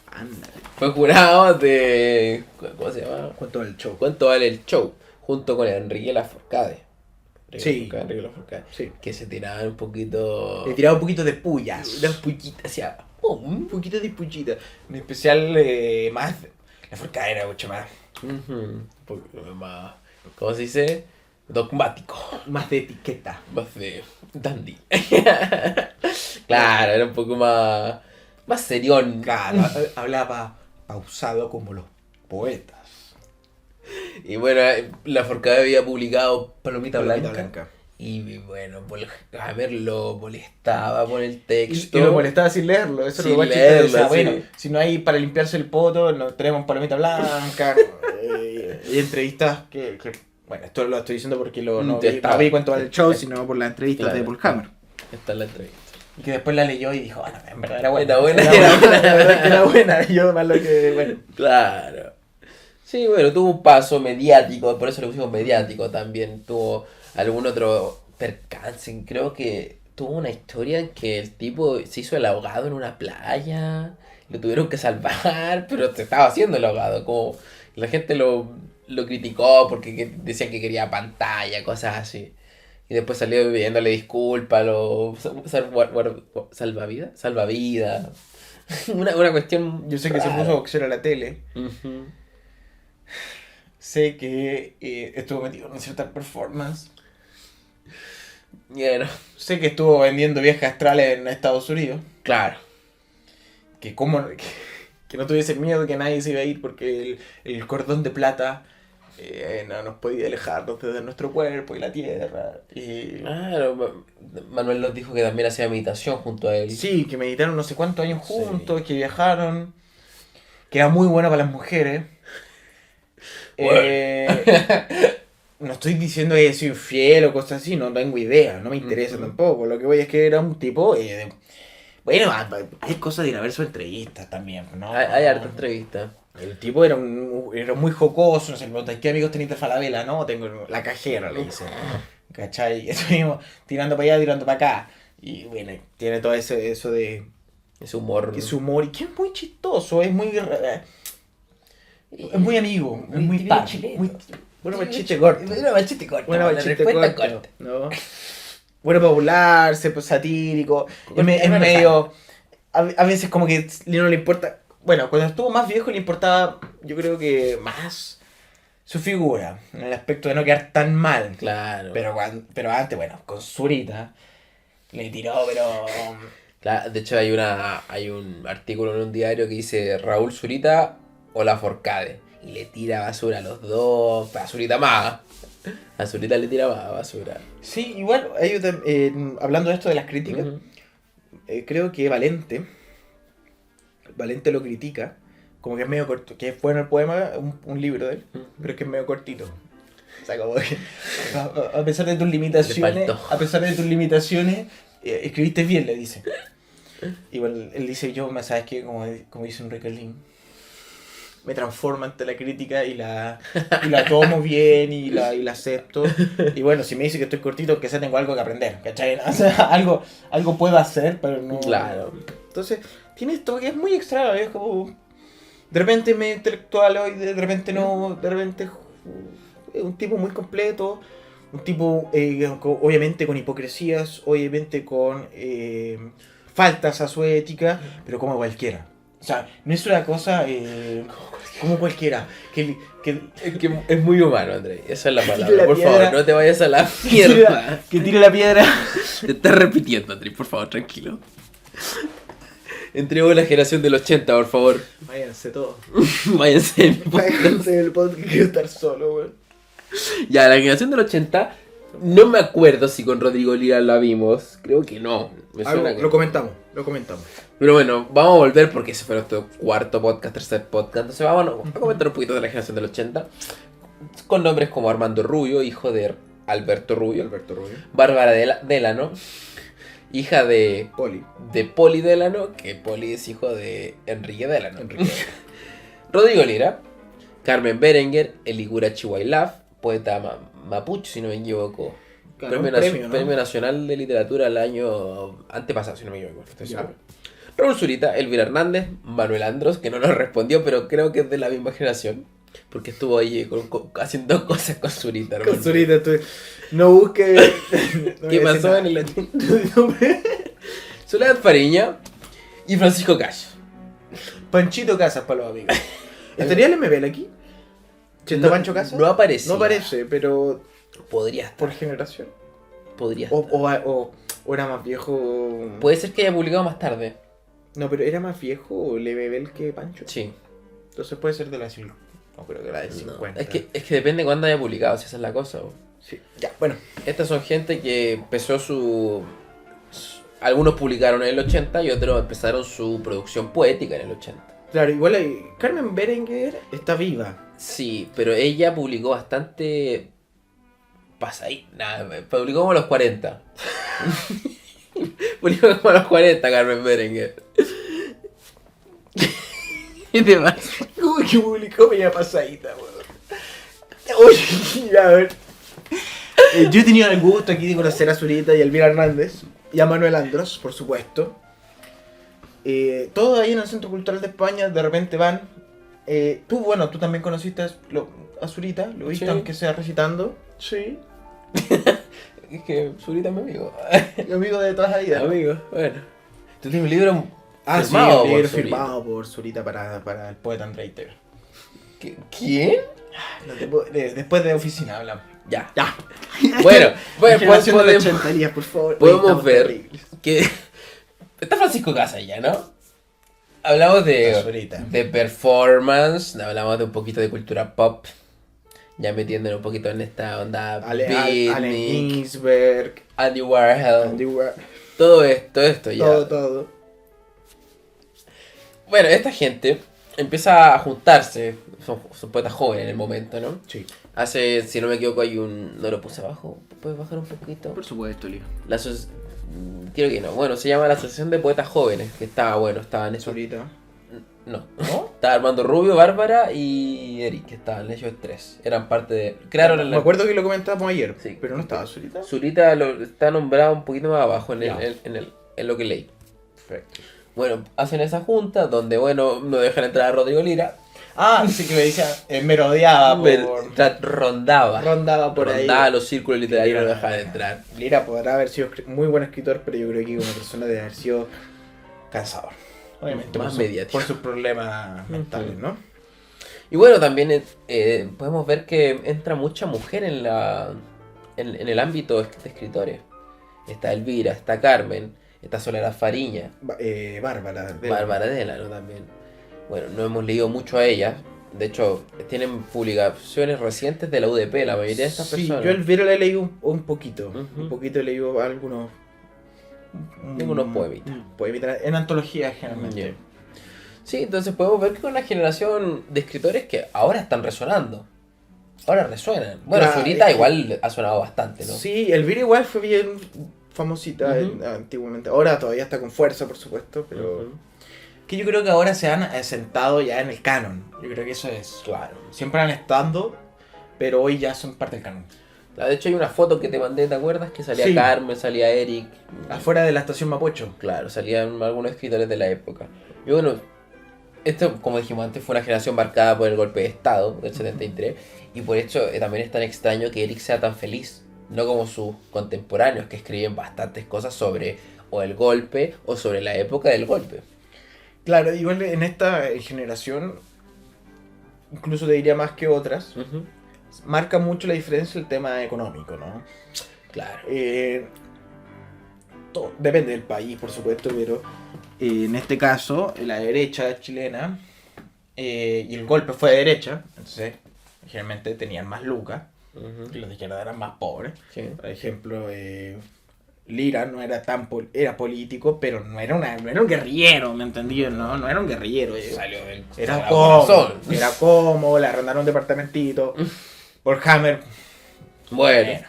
S2: Ándale.
S1: Fue jurado de... ¿Cómo se llama?
S2: ¿Cuánto vale el show?
S1: ¿Cuánto vale el show? Junto con Enrique Lafourcade.
S2: Sí.
S1: Enrique Lafourcade.
S2: Sí.
S1: Que se tiraban un poquito...
S2: Le tiraba un poquito de pullas.
S1: Unas puchitas hacia...
S2: Un poquito de pullita. En especial, más. La forca era mucho más.
S1: Un poquito más... ¿Cómo se dice? Dogmático.
S2: Más de etiqueta.
S1: Más de dandy. Claro, era un poco más... Más serión.
S2: Claro, hablaba pausado como los poetas.
S1: Y bueno, Lafourcade había publicado Palomita
S2: Palomita
S1: Blanca.
S2: Blanca.
S1: Y bueno, Hammer lo molestaba por el texto.
S2: Y lo molestaba sin leerlo. Eso
S1: Sin
S2: es lo más
S1: leerlo,
S2: chistoso. O sea,
S1: sí.
S2: bueno, si no hay para limpiarse el poto, no tenemos palomita blanca. Y entrevistas bueno, esto lo estoy diciendo porque no vi cuánto vale el show, sino por las entrevistas
S1: Claro.
S2: de Paul Hammer.
S1: Está en la entrevista.
S2: Y que después la leyó y dijo, bueno, en verdad era buena.
S1: Era buena.
S2: La verdad que era buena. Y yo más lo que, bueno.
S1: Claro. Sí, bueno, tuvo un paso mediático, por eso le pusimos mediático también. Tuvo algún otro percance, creo que tuvo una historia en que el tipo se hizo el ahogado en una playa, lo tuvieron que salvar, pero se estaba haciendo el ahogado, como la gente lo criticó porque decían que quería pantalla, cosas así. Y después salió pidiéndole disculpas, salvavidas. Una cuestión.
S2: Yo sé que se
S1: rara.
S2: puso a boxear a la tele.
S1: Ujú.
S2: Sé que estuvo metido en ciertas performance.
S1: Bueno,
S2: Sé que estuvo vendiendo viajes astrales en Estados Unidos.
S1: claro.
S2: Que no tuviese miedo que nadie se iba a ir porque el cordón de plata no nos podía alejarnos desde nuestro cuerpo y la tierra. Y...
S1: Claro, Manuel nos dijo que también hacía meditación junto a él.
S2: Sí, que meditaron no sé cuántos años juntos, que viajaron, que era muy bueno para las mujeres. No estoy diciendo que haya sido infiel o cosas así, no tengo idea, no me interesa tampoco. Lo que voy es que era un tipo... bueno, hay cosas de ir a ver su entrevistas también, ¿no?
S1: Hay harta entrevista.
S2: El tipo era muy jocoso, no sé, me preguntan, ¿qué amigos tenéis de Falabella? No, tengo la cajera, le dice. ¿Cachai? Eso mismo, tirando para allá, tirando para acá. Y bueno, tiene todo eso de...
S1: Ese humor.
S2: Ese humor, y que es muy chistoso, es muy... Es muy amigo, es muy pan. Bueno, para el chiste corto.
S1: Bueno, para el chiste corto.
S2: Bueno, para el
S1: la
S2: chiste
S1: respuesta
S2: corto. ¿No? Bueno, para burlarse, pues, satírico. Es
S1: bueno,
S2: medio... A veces como que no le importa... Bueno, cuando estuvo más viejo le importaba, yo creo que más su figura, en el aspecto de no quedar tan mal.
S1: Claro.
S2: Pero antes, bueno, con Zurita le tiró, pero...
S1: Claro, de hecho hay un artículo en un diario que dice Raúl Zurita o Lafourcade. Y le tira basura a los dos. A Zurita más. A Zurita le tira más basura.
S2: Sí, igual, hablando de esto de las críticas,
S1: Ujú.
S2: creo que Valente lo critica, como que es medio corto, que es bueno el poema, un libro de él, pero es que es medio cortito. O sea, como que a pesar de tus limitaciones,
S1: Le faltó.
S2: escribiste bien, le dice. Igual él dice, yo, ¿sabes qué? Como dice Enrique Lin, me transformo ante la crítica y la tomo bien y la acepto. Y bueno, si me dice que estoy cortito, que sea tengo algo que aprender, ¿cachai? O sea, algo puedo hacer, pero no...
S1: Claro.
S2: Entonces, tiene esto que es muy extraño, es como... De repente es medio intelectual hoy, de repente no, de repente es un tipo muy completo, un tipo obviamente con hipocresías, obviamente con faltas a su ética, pero como cualquiera. O sea, no es una cosa como cualquiera. Que
S1: Es muy humano, André. Esa es la
S2: Tira
S1: palabra.
S2: la
S1: Por
S2: piedra.
S1: favor, no te vayas a la mierda.
S2: que tire la piedra.
S1: Te estás repitiendo, André. Por favor, tranquilo. Entrego la generación del 80, por favor.
S2: Váyanse todos.
S1: Váyanse.
S2: Váyanse del podcast, quiero estar solo, weón.
S1: Ya, la generación del 80. No me acuerdo si con Rodrigo Lira la vimos. Creo que no. Me suena que...
S2: Lo comentamos.
S1: Pero bueno, vamos a volver porque ese fue nuestro cuarto podcast, tercer podcast. Entonces vamos a comentar un poquito de la generación del 80. Con nombres como Armando Rubio, hijo de Alberto Rubio. Bárbara Delano, hija de
S2: Poli.
S1: Poli Delano, que Poli es hijo de Enrique Delano. Rodrigo Lira, Carmen Berenguer, Eligura Chihuahilaf, poeta mapuche, si no me equivoco.
S2: Ganó un premio, ¿no?
S1: Premio Nacional de Literatura el año antepasado, si no me equivoco. Estoy
S2: Ya.
S1: seguro. Raúl Zurita, Elvira Hernández, Manuel Andros, que no nos respondió, pero creo que es de la misma generación. Porque estuvo ahí haciendo cosas con Zurita, hermano.
S2: Con Zurita, no busques. no
S1: ¿Qué
S2: voy a decir
S1: pasó
S2: nada.
S1: en el latín? Soledad Fariña y Francisco Cash.
S2: Panchito Casas para los amigos. ¿Estaría el MBL aquí? ¿Si está Pancho Casas?
S1: No aparece.
S2: No aparece, pero
S1: Podría estar.
S2: por generación.
S1: Podría
S2: O,
S1: estar.
S2: o era más viejo.
S1: Puede ser que haya publicado más tarde.
S2: No, pero era más viejo Lebebel que Pancho.
S1: Sí.
S2: Entonces puede ser de la 50. No creo que la de
S1: No,
S2: 50.
S1: es que depende de cuándo haya publicado, si esa es la cosa. Bo.
S2: Sí. Ya, bueno.
S1: Estas son gente que empezó algunos publicaron en el 80 y otros empezaron su producción poética en el 80.
S2: Claro, igual hay. Carmen Berenguer está viva.
S1: Sí, pero ella publicó bastante. Pasa ahí, nada, publicó como a los 40. Publicó como a los 40 Carmen Berenguer. ¿Qué te pasa?
S2: Uy, que publicó media pasadita, weón. Oye, a ver. Yo he tenido el gusto aquí de conocer a Zurita y a Elvira Hernández y a Manuel Andros, por supuesto. Todos ahí en el Centro Cultural de España de repente van. Tú también conociste a Zurita, lo viste
S1: Sí.
S2: aunque sea recitando. Sí.
S1: Es que Zurita es mi amigo.
S2: Mi amigo de toda la vida. ¿no?
S1: Amigo, bueno. Tú tienes un libro
S2: Ah,
S1: firmado
S2: sí, un
S1: por
S2: libro
S1: Zurita.
S2: firmado por Zurita para el poeta Andreiter.
S1: ¿Quién?
S2: Después de oficina hablamos.
S1: Ya.
S2: Ya.
S1: Bueno,
S2: Generación de los
S1: podemos,
S2: 80 días, por favor.
S1: podemos
S2: Oye, estamos
S1: ver
S2: terribles.
S1: que está Francisco Casa ya, ¿no? Hablamos
S2: La Zurita.
S1: de performance, hablamos de un poquito de cultura pop, ya metiéndonos un poquito en esta onda
S2: Allen
S1: beatnik,
S2: Ginsberg,
S1: Andy Warhol,
S2: Andy Warhol,
S1: todo esto ya.
S2: todo.
S1: Bueno, esta gente empieza a juntarse, son poetas jóvenes en el momento, ¿no?
S2: Sí.
S1: Hace, si no me equivoco, hay un... No lo puse abajo, ¿puedes bajar un poquito?
S2: supuesto, Leo.
S1: Creo que no. Bueno, se llama la Asociación de Poetas Jóvenes, que estaban esos...
S2: Zurita.
S1: No.
S2: ¿No?
S1: Estaba Armando Rubio, Bárbara y Eric, que estaban ellos tres. Eran parte de... Crearon
S2: Me acuerdo que lo comentábamos ayer,
S1: Sí.
S2: pero no estaba Zurita.
S1: Zurita está nombrado un poquito más abajo
S2: Ya.
S1: en lo que leí.
S2: Perfecto.
S1: Bueno, hacen esa junta donde, bueno, no dejan entrar a Rodrigo Lira.
S2: Ah, sí que me decía, merodeaba
S1: Rondaba.
S2: rondaba por ahí.
S1: Rondaba los círculos literarios y no
S2: Lira-
S1: dejaban entrar.
S2: Lira podrá haber sido muy buen escritor, pero yo creo que una persona debe haber sido cansador. Obviamente,
S1: Más
S2: por
S1: mediático.
S2: por sus problemas mentales, ¿no?
S1: Y bueno, también podemos ver que entra mucha mujer en el ámbito de escritores. Está Elvira, está Carmen, está Soledad Fariña,
S2: Bárbara.
S1: Bárbara Delano también. Bueno, no hemos leído mucho a ellas. De hecho, tienen publicaciones recientes de la UDP, la mayoría de estas
S2: Sí,
S1: personas.
S2: yo a Elvira le he leído un poquito.
S1: Ujú.
S2: Un poquito he leído algunos.
S1: Tengo unos poemitas.
S2: Poemitas en antologías generalmente.
S1: Ya. Sí, entonces podemos ver que es una generación de escritores que ahora están resonando. Ahora resuenan. Bueno,
S2: Claro,
S1: Zurita
S2: es que-
S1: igual ha sonado bastante, ¿no?
S2: Sí, Elvira igual fue bien famosita
S1: Ujú.
S2: antiguamente. Ahora todavía está con fuerza, por supuesto, pero...
S1: Ujú.
S2: Que yo creo que ahora se han sentado ya en el canon. Yo creo que eso es.
S1: Claro.
S2: Siempre han estado, pero hoy ya son parte del canon.
S1: De hecho hay una foto que te mandé, ¿te acuerdas? Que salía
S2: Sí.
S1: Carmen, salía Eric.
S2: Afuera de la estación Mapocho.
S1: Claro, salían algunos escritores de la época. Y bueno, esto, como dijimos antes, fue una generación marcada por el golpe de Estado del 73. Y por eso también es tan extraño que Eric sea tan feliz. No como sus contemporáneos que escriben bastantes cosas sobre o el golpe o sobre la época del golpe.
S2: Claro, igual en esta generación, incluso te diría más que otras,
S1: Ujú.
S2: marca mucho la diferencia el tema económico, ¿no?
S1: Claro.
S2: Depende del país, por supuesto, pero en este caso, la derecha chilena, y el golpe fue de derecha, entonces generalmente tenían más lucas, y los de izquierda eran más pobres.
S1: Sí.
S2: Por ejemplo, Lira no era era político, pero no era un guerrillero, ¿me entendí? No era un guerrillero.
S1: Salió del
S2: Era
S1: Sagrado
S2: cómodo,
S1: Corazón.
S2: era cómodo, le arrendaron un departamentito. Por Hammer,
S1: Bueno,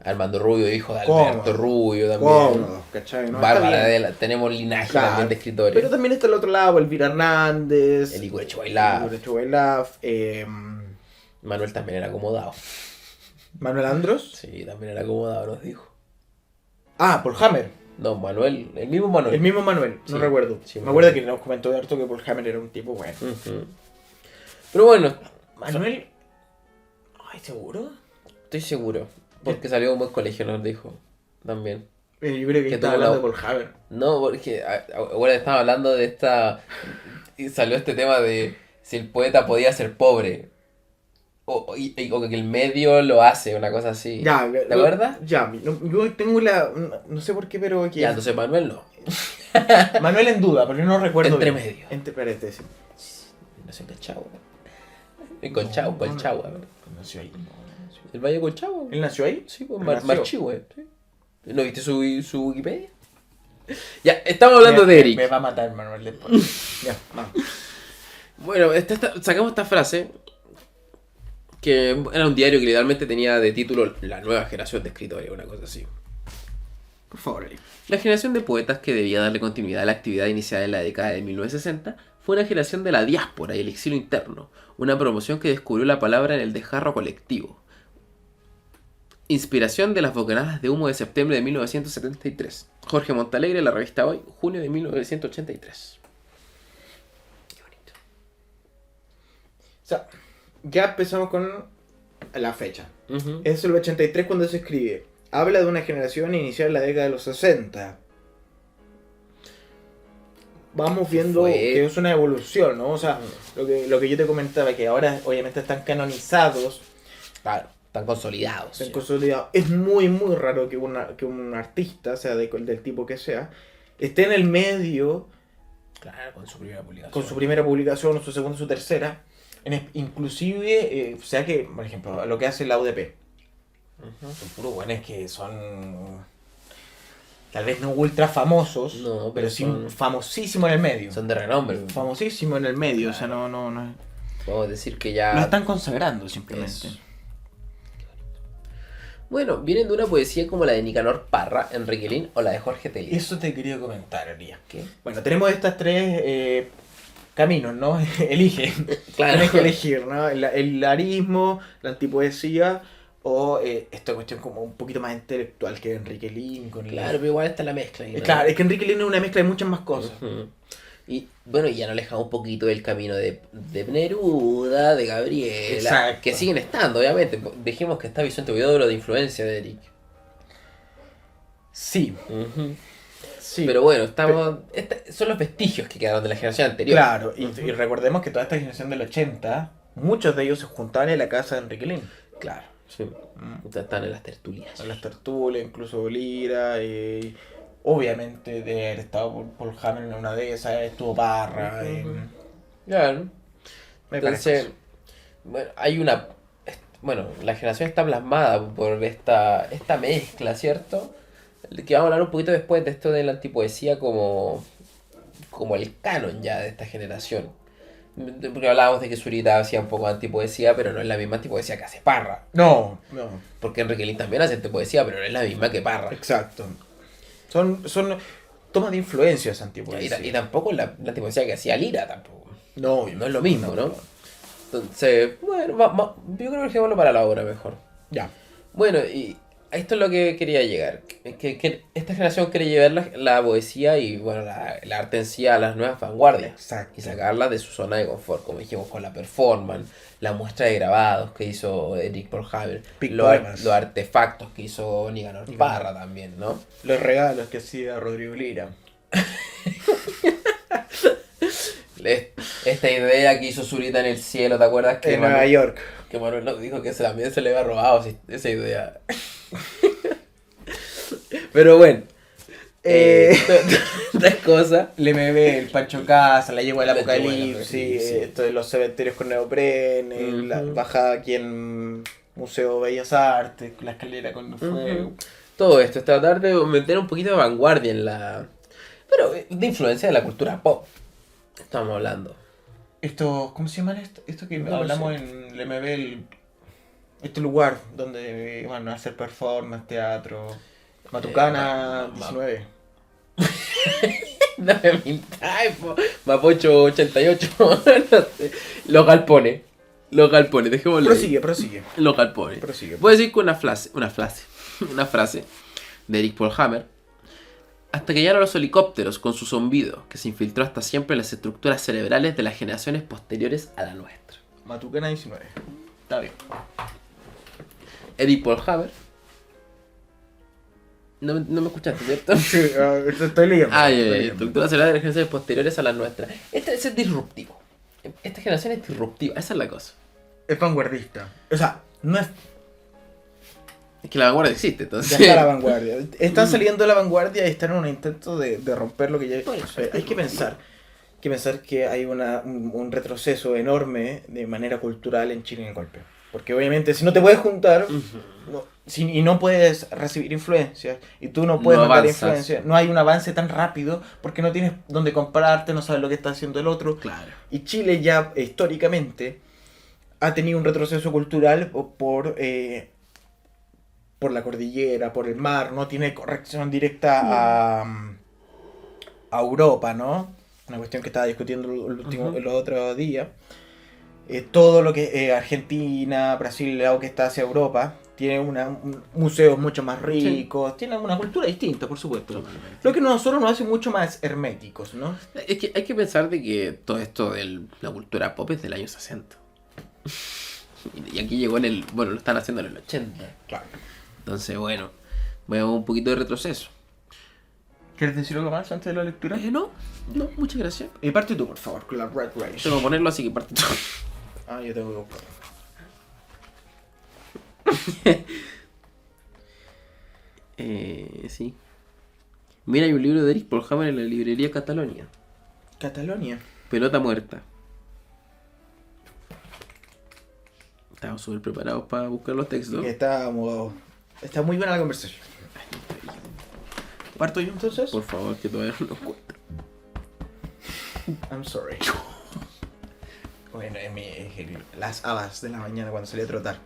S1: Armando Rubio, hijo de
S2: Cómodo.
S1: Alberto Rubio también.
S2: Cómodo, ¿cachai? ¿No?
S1: Bárbara
S2: Está bien.
S1: tenemos linaje
S2: Claro.
S1: también de escritores.
S2: Pero también está el otro lado, Elvira Hernández.
S1: El Igor Chubailá. Manuel también era acomodado.
S2: Manuel Andros.
S1: Sí, también era acomodado, nos dijo.
S2: Ah, Paul Hammer.
S1: No, Manuel, el mismo Manuel.
S2: El mismo Manuel, no
S1: Sí,
S2: recuerdo.
S1: sí,
S2: me acuerdo que nos comentó de harto que Paul Hammer era un tipo bueno.
S1: Ujú. Pero bueno,
S2: Manuel. Ay, ¿seguro?
S1: estoy seguro. Porque salió de un buen colegio, nos dijo. También.
S2: Yo creo que
S1: Que
S2: estaba
S1: tuvo
S2: hablando
S1: la-
S2: de Paul Hammer.
S1: No, porque ahora estaba hablando de esta... Y salió este tema de si el poeta podía ser pobre. O que el medio lo hace, una cosa así.
S2: Ya,
S1: ¿Te acuerdas?
S2: Ya, yo tengo la. No sé por qué, pero. Que
S1: Ya, entonces Manuel no.
S2: Manuel en duda, pero yo no recuerdo.
S1: Entre
S2: bien.
S1: medio.
S2: Entre paréntesis.
S1: No sé, Colchagua. El Colchagua, Colchagua.
S2: Nació ahí.
S1: ¿El Valle Colchagua?
S2: ¿Él nació ahí?
S1: Sí, pues
S2: Pero nació.
S1: Marchihue. Sí. ¿No viste su Wikipedia? Ya, estamos hablando de Eric.
S2: Me va a matar Manuel después. Ya, vamos.
S1: Bueno, sacamos esta frase que era un diario que literalmente tenía de título La nueva generación de escritores, una cosa así.
S2: Por favor, Eric.
S1: La generación de poetas que debía darle continuidad a la actividad iniciada en la década de 1960 fue una generación de la diáspora y el exilio interno, una promoción que descubrió la palabra en el desgarro colectivo. Inspiración de las bocanadas de humo de septiembre de 1973. Jorge Montalegre, la revista Hoy, junio de 1983. Qué bonito.
S2: O sea, ya empezamos con la fecha.
S1: Ujú.
S2: Es el 83 cuando se escribe. Habla de una generación iniciada en la década de los 60. Vamos viendo
S1: Fue-
S2: que es una evolución, ¿no? O sea, lo que yo te comentaba, que ahora obviamente están canonizados,
S1: Claro, están consolidados.
S2: están
S1: ya.
S2: consolidados. Es muy, muy raro que un artista, sea del tipo que sea, esté en el medio
S1: Claro, con su primera publicación.
S2: con su primera publicación, o su segunda, o su tercera. Inclusive, sea que, por ejemplo, lo que hace la UDP.
S1: Ujú.
S2: Son puros buenos que son tal vez no ultra famosos,
S1: No,
S2: pero sí
S1: son-
S2: famosísimos en el medio.
S1: Son de renombre.
S2: Famosísimos en el medio, o sea, no.
S1: Podemos decir que ya...
S2: Lo están consagrando simplemente.
S1: Eso. Bueno, vienen de una poesía como la de Nicanor Parra, Enrique Lin o la de Jorge Telis.
S2: Eso te quería comentar, Elías.
S1: ¿Qué?
S2: Bueno, tenemos estas tres caminos, ¿no? Elige.
S1: Claro.
S2: Tienes que elegir, ¿no? El larismo, la antipoesía o esta cuestión como un poquito más intelectual que Enrique Lin.
S1: Claro, pero igual está la mezcla. ahí, ¿no?
S2: Claro, es que Enrique Lin es una mezcla de muchas más cosas.
S1: Ujú. Y bueno, ya nos alejamos un poquito del camino de Neruda, de Gabriela,
S2: Exacto.
S1: que siguen estando, obviamente. Dijimos que está Vicente Huidobro de influencia de Eric.
S2: Sí,
S1: Ujú.
S2: sí.
S1: Pero bueno, son los vestigios que quedaron de la generación anterior.
S2: Claro, y recordemos que toda esta generación del 80, muchos de ellos se juntaban en la casa de Enrique Lin.
S1: Claro, sí. Están en las tertulias.
S2: En las tertulias, incluso Lira, obviamente de haber estado Paul Hammer en una de esas, estuvo Parra.
S1: Claro.
S2: Me
S1: Entonces,
S2: parece.
S1: bueno, bueno, la generación está plasmada por esta mezcla, ¿cierto? Que vamos a hablar un poquito después de esto de la antipoesía como el canon ya de esta generación. Porque hablábamos de que Zurita hacía un poco de antipoesía, pero no es la misma antipoesía que hace Parra.
S2: No.
S1: Porque Enrique Lin también hace antipoesía, pero no es la misma que Parra.
S2: Exacto. Son tomas de influencia esa
S1: Y,
S2: antipoesía.
S1: y tampoco la antipoesía que hacía Lira tampoco.
S2: No
S1: es lo mismo, ¿no? Entonces, bueno, yo creo que dejémoslo para la obra mejor.
S2: Ya.
S1: Bueno, y a esto es lo que quería llegar. Que esta generación quiere llevar la poesía y bueno, el arte en sí a las nuevas vanguardias.
S2: Exacto.
S1: Y sacarla de su zona de confort, como dijimos, con la performance, la muestra de grabados que hizo Eric Paul Hammer,
S2: Big
S1: los
S2: poemas.
S1: artefactos que hizo Nicanor Parra también, ¿no?
S2: Los regalos que hacía Rodrigo Lira.
S1: Esta idea que hizo Zurita en el cielo, ¿te acuerdas? Que
S2: En Nueva York.
S1: Que Manuel nos dijo que también se le había robado esa idea. Pero bueno. Otras cosas.
S2: El MB, el Pancho Casa, la yegua del
S1: La yegua del
S2: Apocalipsis,
S1: Apocalipsis.
S2: esto de los cementerios con neoprene, la
S1: Ujú.
S2: bajada aquí en Museo Bellas Artes, la escalera con fuego.
S1: Todo esto es tratar de meter un poquito de vanguardia en la... Pero de influencia de la cultura pop. Estamos hablando.
S2: Esto, ¿cómo se llama esto? Esto que
S1: No lo
S2: hablamos
S1: sé.
S2: en el MB, Este lugar donde van a hacer performance, teatro. Matucana 19.
S1: No me mintáis, po. Mapocho 88. No sé. Los galpones. Los galpones, dejémoslo ahí.
S2: Prosigue.
S1: Los galpones.
S2: Prosigue.
S1: Voy a decir con una frase de Eric Paul Hammer. Hasta que llegaron los helicópteros con su zumbido, que se infiltró hasta siempre en las estructuras cerebrales de las generaciones posteriores a la nuestra.
S2: Matucana 19. Está bien.
S1: Eric Paul Hammer. No me escuchaste, ¿cierto?
S2: Sí, estoy leyendo.
S1: Estructuras cerebrales de las generaciones posteriores a la nuestra. Este es disruptivo. Esta generación es disruptiva, esa es la cosa.
S2: Es vanguardista. O sea, no es.
S1: Es que la vanguardia existe, entonces.
S2: Ya está la vanguardia. Están saliendo de la vanguardia y están en un intento de romper lo que ya. Hay que pensar que hay un retroceso enorme de manera cultural en Chile en el golpe. Porque obviamente si no te puedes juntar y no puedes recibir influencias y tú no puedes mandar influencias, no hay un avance tan rápido porque no tienes donde compararte, no sabes lo que está haciendo el otro.
S1: Claro.
S2: Y Chile ya históricamente ha tenido un retroceso cultural por la cordillera, por el mar, no tiene corrección directa a Europa, ¿no? Una cuestión que estaba discutiendo el otro día. Todo lo que Argentina, Brasil, el lado que está hacia Europa, tiene museos mucho más ricos, tiene una cultura distinta, por supuesto.
S1: Totalmente.
S2: Lo que nosotros nos hace mucho más herméticos, ¿no?
S1: Es que hay que pensar de que todo esto de la cultura pop es del año 60. Y aquí llegó lo están haciendo en el 80.
S2: Claro.
S1: Entonces, bueno, vemos un poquito de retroceso.
S2: ¿Quieres decir algo más antes de la lectura?
S1: No, muchas gracias.
S2: Y parte tú, por favor, con la Red Race.
S1: Tengo que ponerlo así que parte todo.
S2: Yo tengo que buscar.
S1: Sí. Mira, hay un libro de Eric Paul Hammer en la librería Catalonia.
S2: Catalonia.
S1: Pelota muerta. Estamos súper preparados para buscar los textos.
S2: Está muy buena la conversación. ¿Parto yo entonces?
S1: Por favor, que todavía no nos cuenta.
S2: I'm sorry. Bueno, las habas de la mañana cuando salí a trotar.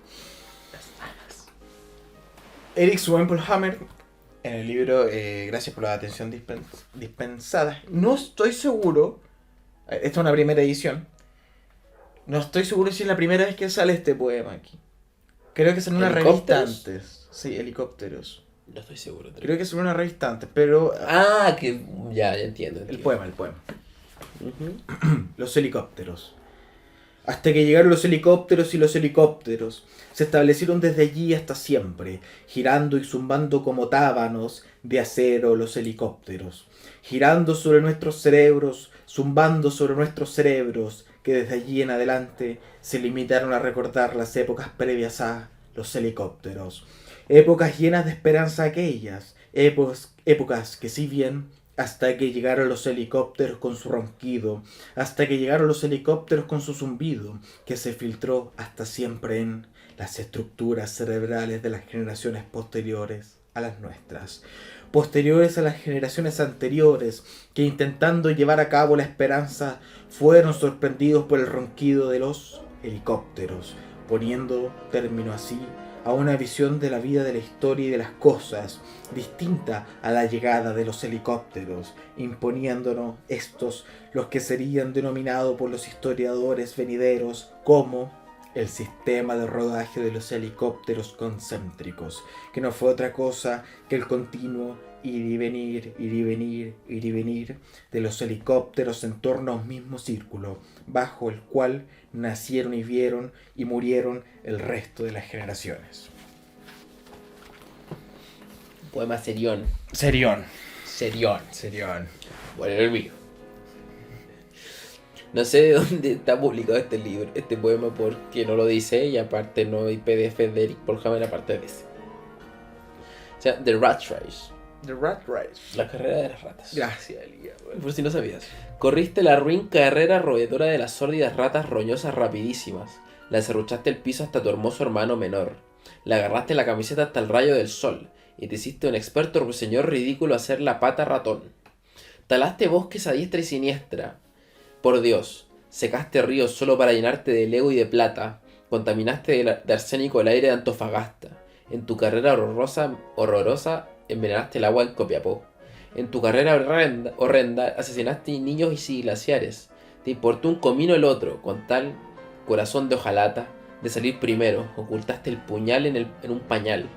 S1: Las alas.
S2: Eric Paul Hammer, en el libro Gracias por la atención dispensada. No estoy seguro. Esta es una primera edición. No estoy seguro si es la primera vez que sale este poema aquí. Creo que es en una revista antes. Sí, Helicópteros.
S1: No estoy seguro.
S2: Creo que es en una revista antes, pero...
S1: que ya entiendo.
S2: El poema. Los helicópteros. Hasta que llegaron los helicópteros y los helicópteros se establecieron desde allí hasta siempre, girando y zumbando como tábanos de acero los helicópteros, girando sobre nuestros cerebros, zumbando sobre nuestros cerebros, que desde allí en adelante se limitaron a recordar las épocas previas a los helicópteros. Épocas llenas de esperanza aquellas, épocas que si bien hasta que llegaron los helicópteros con su ronquido, hasta que llegaron los helicópteros con su zumbido, que se filtró hasta siempre en las estructuras cerebrales de las generaciones posteriores a las nuestras, posteriores a las generaciones anteriores, que intentando llevar a cabo la esperanza, fueron sorprendidos por el ronquido de los helicópteros, poniendo término así a una visión de la vida, de la historia y de las cosas, distinta a la llegada de los helicópteros, imponiéndonos estos, los que serían denominados por los historiadores venideros como el sistema de rodaje de los helicópteros concéntricos, que no fue otra cosa que el continuo ir y venir, ir y venir, ir y venir de los helicópteros en torno a un mismo círculo, bajo el cual nacieron y vieron y murieron el resto de las generaciones.
S1: Poema serión.
S2: Serión.
S1: Bueno, el mío. No sé de dónde está publicado este poema, porque no lo dice, y aparte no hay PDF de Eric Paul Hammer aparte de ese. O sea, The Rat Race.
S2: The Rat Race.
S1: La carrera de las ratas.
S2: Gracias, Elías.
S1: Por si no sabías. Corriste la ruin carrera roedora de las sórdidas ratas roñosas rapidísimas. La serruchaste el piso hasta tu hermoso hermano menor. Le agarraste la camiseta hasta el rayo del sol. Y te hiciste un experto ruiseñor ridículo a hacer la pata ratón. Talaste bosques a diestra y siniestra. Por Dios, secaste ríos solo para llenarte de lego y de plata. contaminaste de arsénico el aire de Antofagasta. En tu carrera horrorosa envenenaste el agua en Copiapó. En tu carrera horrenda asesinaste niños y glaciares. Te importó un comino el otro, con tal corazón de hojalata de salir primero. Ocultaste el puñal en un pañal.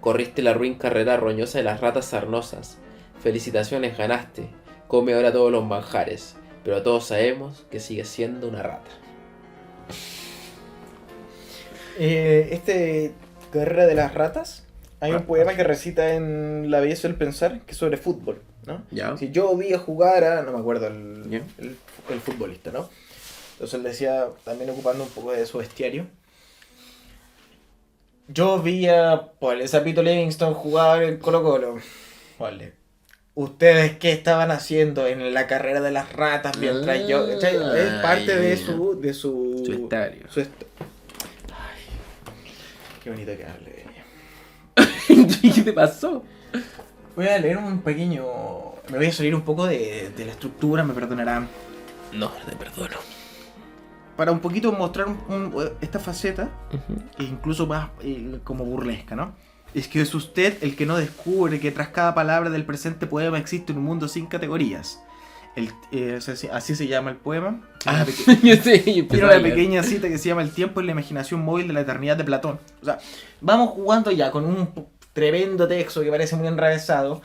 S1: Corriste la ruin carrera roñosa de las ratas sarnosas. Felicitaciones, ganaste. Come ahora todos los manjares. Pero todos sabemos que sigues siendo una rata.
S2: Carrera de las ratas, hay un poema que recita en La belleza del pensar, que es sobre fútbol, ¿no?
S1: Ya.
S2: Si yo vi a jugar a, no me acuerdo
S1: Ya.
S2: el futbolista, ¿no? Entonces él decía, también ocupando un poco de su bestiario, yo vi a Zapito Livingston jugar en Colo Colo. Vale. ¿Ustedes qué estaban haciendo en la carrera de las ratas mientras yo? ¿Cachai? Es parte de su
S1: estadio.
S2: Qué bonito que hable.
S1: ¿Qué te pasó?
S2: Voy a leer un pequeño... Me voy a salir un poco de la estructura, me perdonarán.
S1: No, te perdono.
S2: Para un poquito mostrar esta faceta, incluso más como burlesca, ¿no? Es que es usted el que no descubre que tras cada palabra del presente poema existe un mundo sin categorías. Así se llama el poema. Tiene una pequeña cita que se llama El tiempo es la imaginación móvil de la eternidad de Platón. O sea, vamos jugando ya con un tremendo texto que parece muy enrevesado.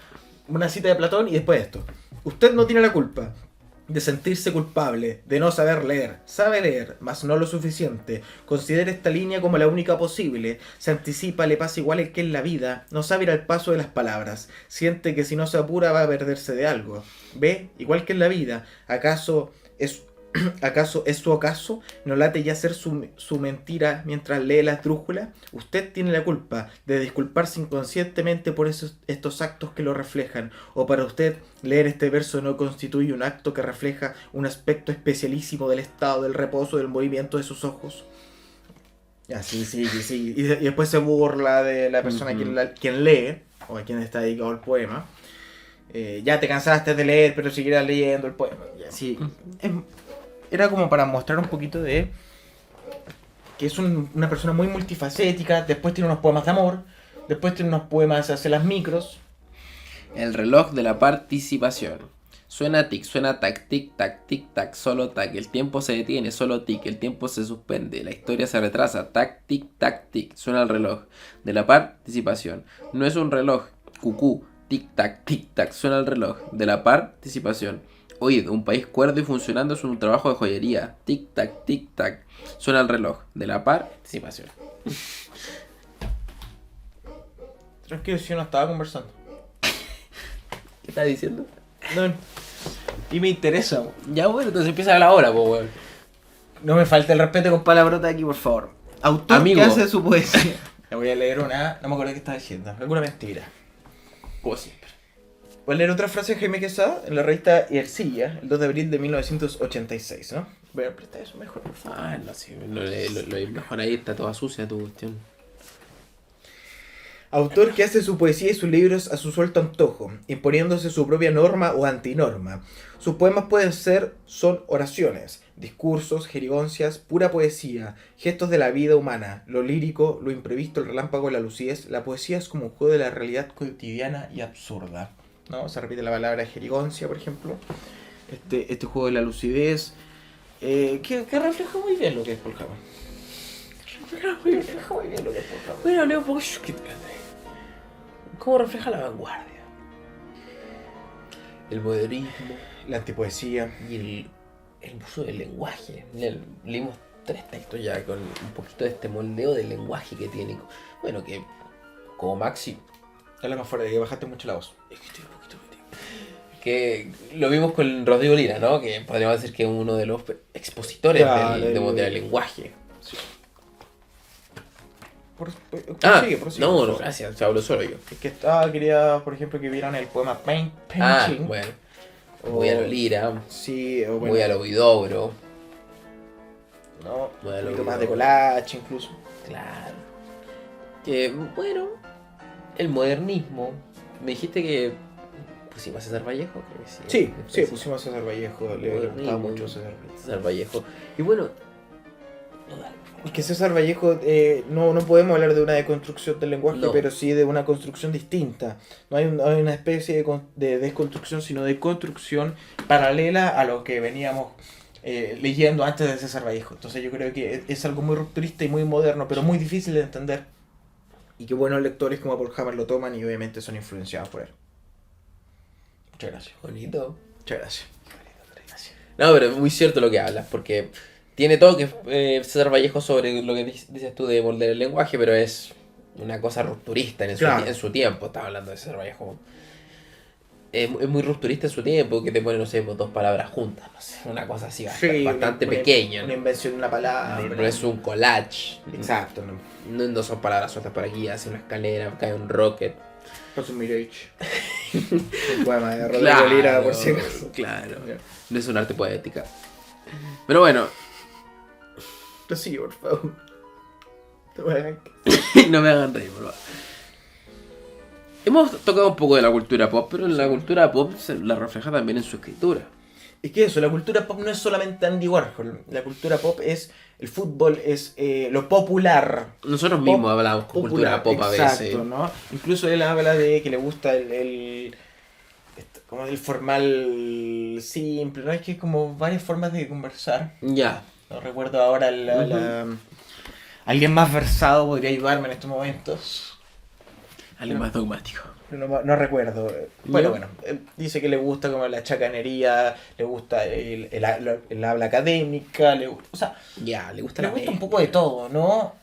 S2: Una cita de Platón y después esto. Usted no tiene la culpa de sentirse culpable, de no saber leer. Sabe leer, mas no lo suficiente. Considera esta línea como la única posible. Se anticipa, le pasa igual que en la vida. No sabe ir al paso de las palabras. Siente que si no se apura va a perderse de algo. Ve, igual que en la vida. ¿Acaso es su ocaso? ¿No late ya ser su mentira mientras lee la esdrújula? Usted tiene la culpa de disculparse inconscientemente por estos actos que lo reflejan. O para usted, leer este verso no constituye un acto que refleja un aspecto especialísimo del estado del reposo del movimiento de sus ojos. Sí. Y después se burla de la persona quien lee, o a quien está dedicado el poema. Ya te cansaste de leer, pero seguirás leyendo el poema. Sí. Era como para mostrar un poquito de que es una persona muy multifacética. Después tiene unos poemas de amor, después tiene unos poemas hacia las micros.
S1: El reloj de la participación. Suena tic, suena tac, tic, tac, solo tac. El tiempo se detiene, solo tic. El tiempo se suspende, la historia se retrasa. Tac, tic. Suena el reloj de la participación. No es un reloj, cucú. Tic, tac. Suena el reloj de la participación. Oíd, un país cuerdo y funcionando es un trabajo de joyería. Tic, tac. Suena el reloj de la participación.
S2: Tranquilo, si yo no estaba conversando.
S1: ¿Qué estás diciendo?
S2: No. Y me interesa.
S1: Ya bueno, entonces empieza a la hora, po, weón.
S2: No me falte el respeto con palabrota aquí, por favor. Autor
S1: Amigo.
S2: que hace su poesía. Le voy a leer una... No me acuerdo qué estaba diciendo. Alguna mentira.
S1: Como siempre.
S2: Voy a leer otra frase de Jaime Quesada en la revista Ercilla, el 2 de abril de 1986, ¿no? Voy a prestar eso mejor, por favor.
S1: No, sí, lo mejor ahí está toda sucia tu cuestión.
S2: Autor que hace su poesía y sus libros a su suelto antojo, imponiéndose su propia norma o antinorma. Sus poemas son oraciones, discursos, jerigoncias, pura poesía, gestos de la vida humana, lo lírico, lo imprevisto, el relámpago, la lucidez. La poesía es como un juego de la realidad cotidiana y absurda, ¿no? Se repite la palabra jerigoncia, por ejemplo. Este juego de la lucidez, que refleja muy bien lo que es Paul Hammond. Refleja muy bien lo que es Paul Hammond.
S1: Bueno, leo un poco. ¿Cómo refleja la vanguardia? El modernismo.
S2: La antipoesía.
S1: Y el uso del lenguaje. Leímos 3 textos ya con un poquito de este moldeo del lenguaje que tiene. Bueno, que como Maxi.
S2: Habla más fuerte, que bajaste mucho la voz.
S1: Es que estoy un poquito metido. Que lo vimos con Rodrigo Lira, ¿no? Que podríamos decir que es uno de los expositores del lenguaje. Sí. Prosigue. No, gracias, se habló solo yo.
S2: Es que quería, por ejemplo, que vieran el poema Painting.
S1: Bueno. Voy a lo Lira.
S2: Sí, o bueno.
S1: Voy a lo Huidobro.
S2: No, un poquito más de collage incluso.
S1: Claro. Que, bueno, el modernismo. Me dijiste que pusimos a César Vallejo, creo que sí.
S2: Sí, pusimos a César Vallejo. Le gustaba mucho César Vallejo.
S1: Y bueno, no, dale, por favor.
S2: Que César Vallejo, no podemos hablar de una deconstrucción del lenguaje,
S1: No.
S2: pero sí de una construcción distinta. No hay, no hay una especie de desconstrucción, sino de construcción paralela a lo que veníamos leyendo antes de César Vallejo. Entonces yo creo que es algo muy rupturista y muy moderno, pero muy difícil de entender. Y que buenos lectores como Paul Hammer lo toman y obviamente son influenciados por él. Muchas gracias.
S1: Bonito.
S2: Muchas gracias.
S1: No, pero es muy cierto lo que hablas, porque tiene todo que César Vallejo sobre lo que dices tú de moldear el lenguaje, pero es una cosa rupturista
S2: Claro.
S1: en su tiempo. Estaba hablando de César Vallejo. Es muy rupturista en su tiempo, que te pone, no sé, dos palabras juntas, no sé, una cosa así bastante pequeña.
S2: Una
S1: ¿no?
S2: invención de una palabra.
S1: No es un collage.
S2: Exacto, no.
S1: No son palabras sueltas por aquí, hace una escalera, cae un rocket.
S2: Paso Mirage. Un poema de Rodrigo Lira, por si acaso.
S1: Claro.
S2: Ya.
S1: No es un arte poética. Pero bueno,
S2: Prosigue, por favor. No me hagan
S1: no me hagan reír, por favor. Hemos tocado un poco de la cultura pop, pero la cultura pop se la refleja también en su escritura.
S2: Es que eso, la cultura pop no es solamente Andy Warhol. La cultura pop es el fútbol, es lo popular.
S1: Nosotros
S2: Pop
S1: mismos hablamos con cultura pop a veces.
S2: Exacto, ¿no? Incluso él habla de que le gusta como el formal simple, ¿no? Es que es como varias formas de conversar.
S1: Ya.
S2: No recuerdo ahora alguien más versado podría ayudarme en estos momentos.
S1: Alguien más dogmático.
S2: No recuerdo. Bueno, él dice que le gusta como la chacanería, le gusta el habla académica, o sea,
S1: Ya, le gusta
S2: le
S1: la
S2: gusta un
S1: mezcla.
S2: poco de todo, ¿no?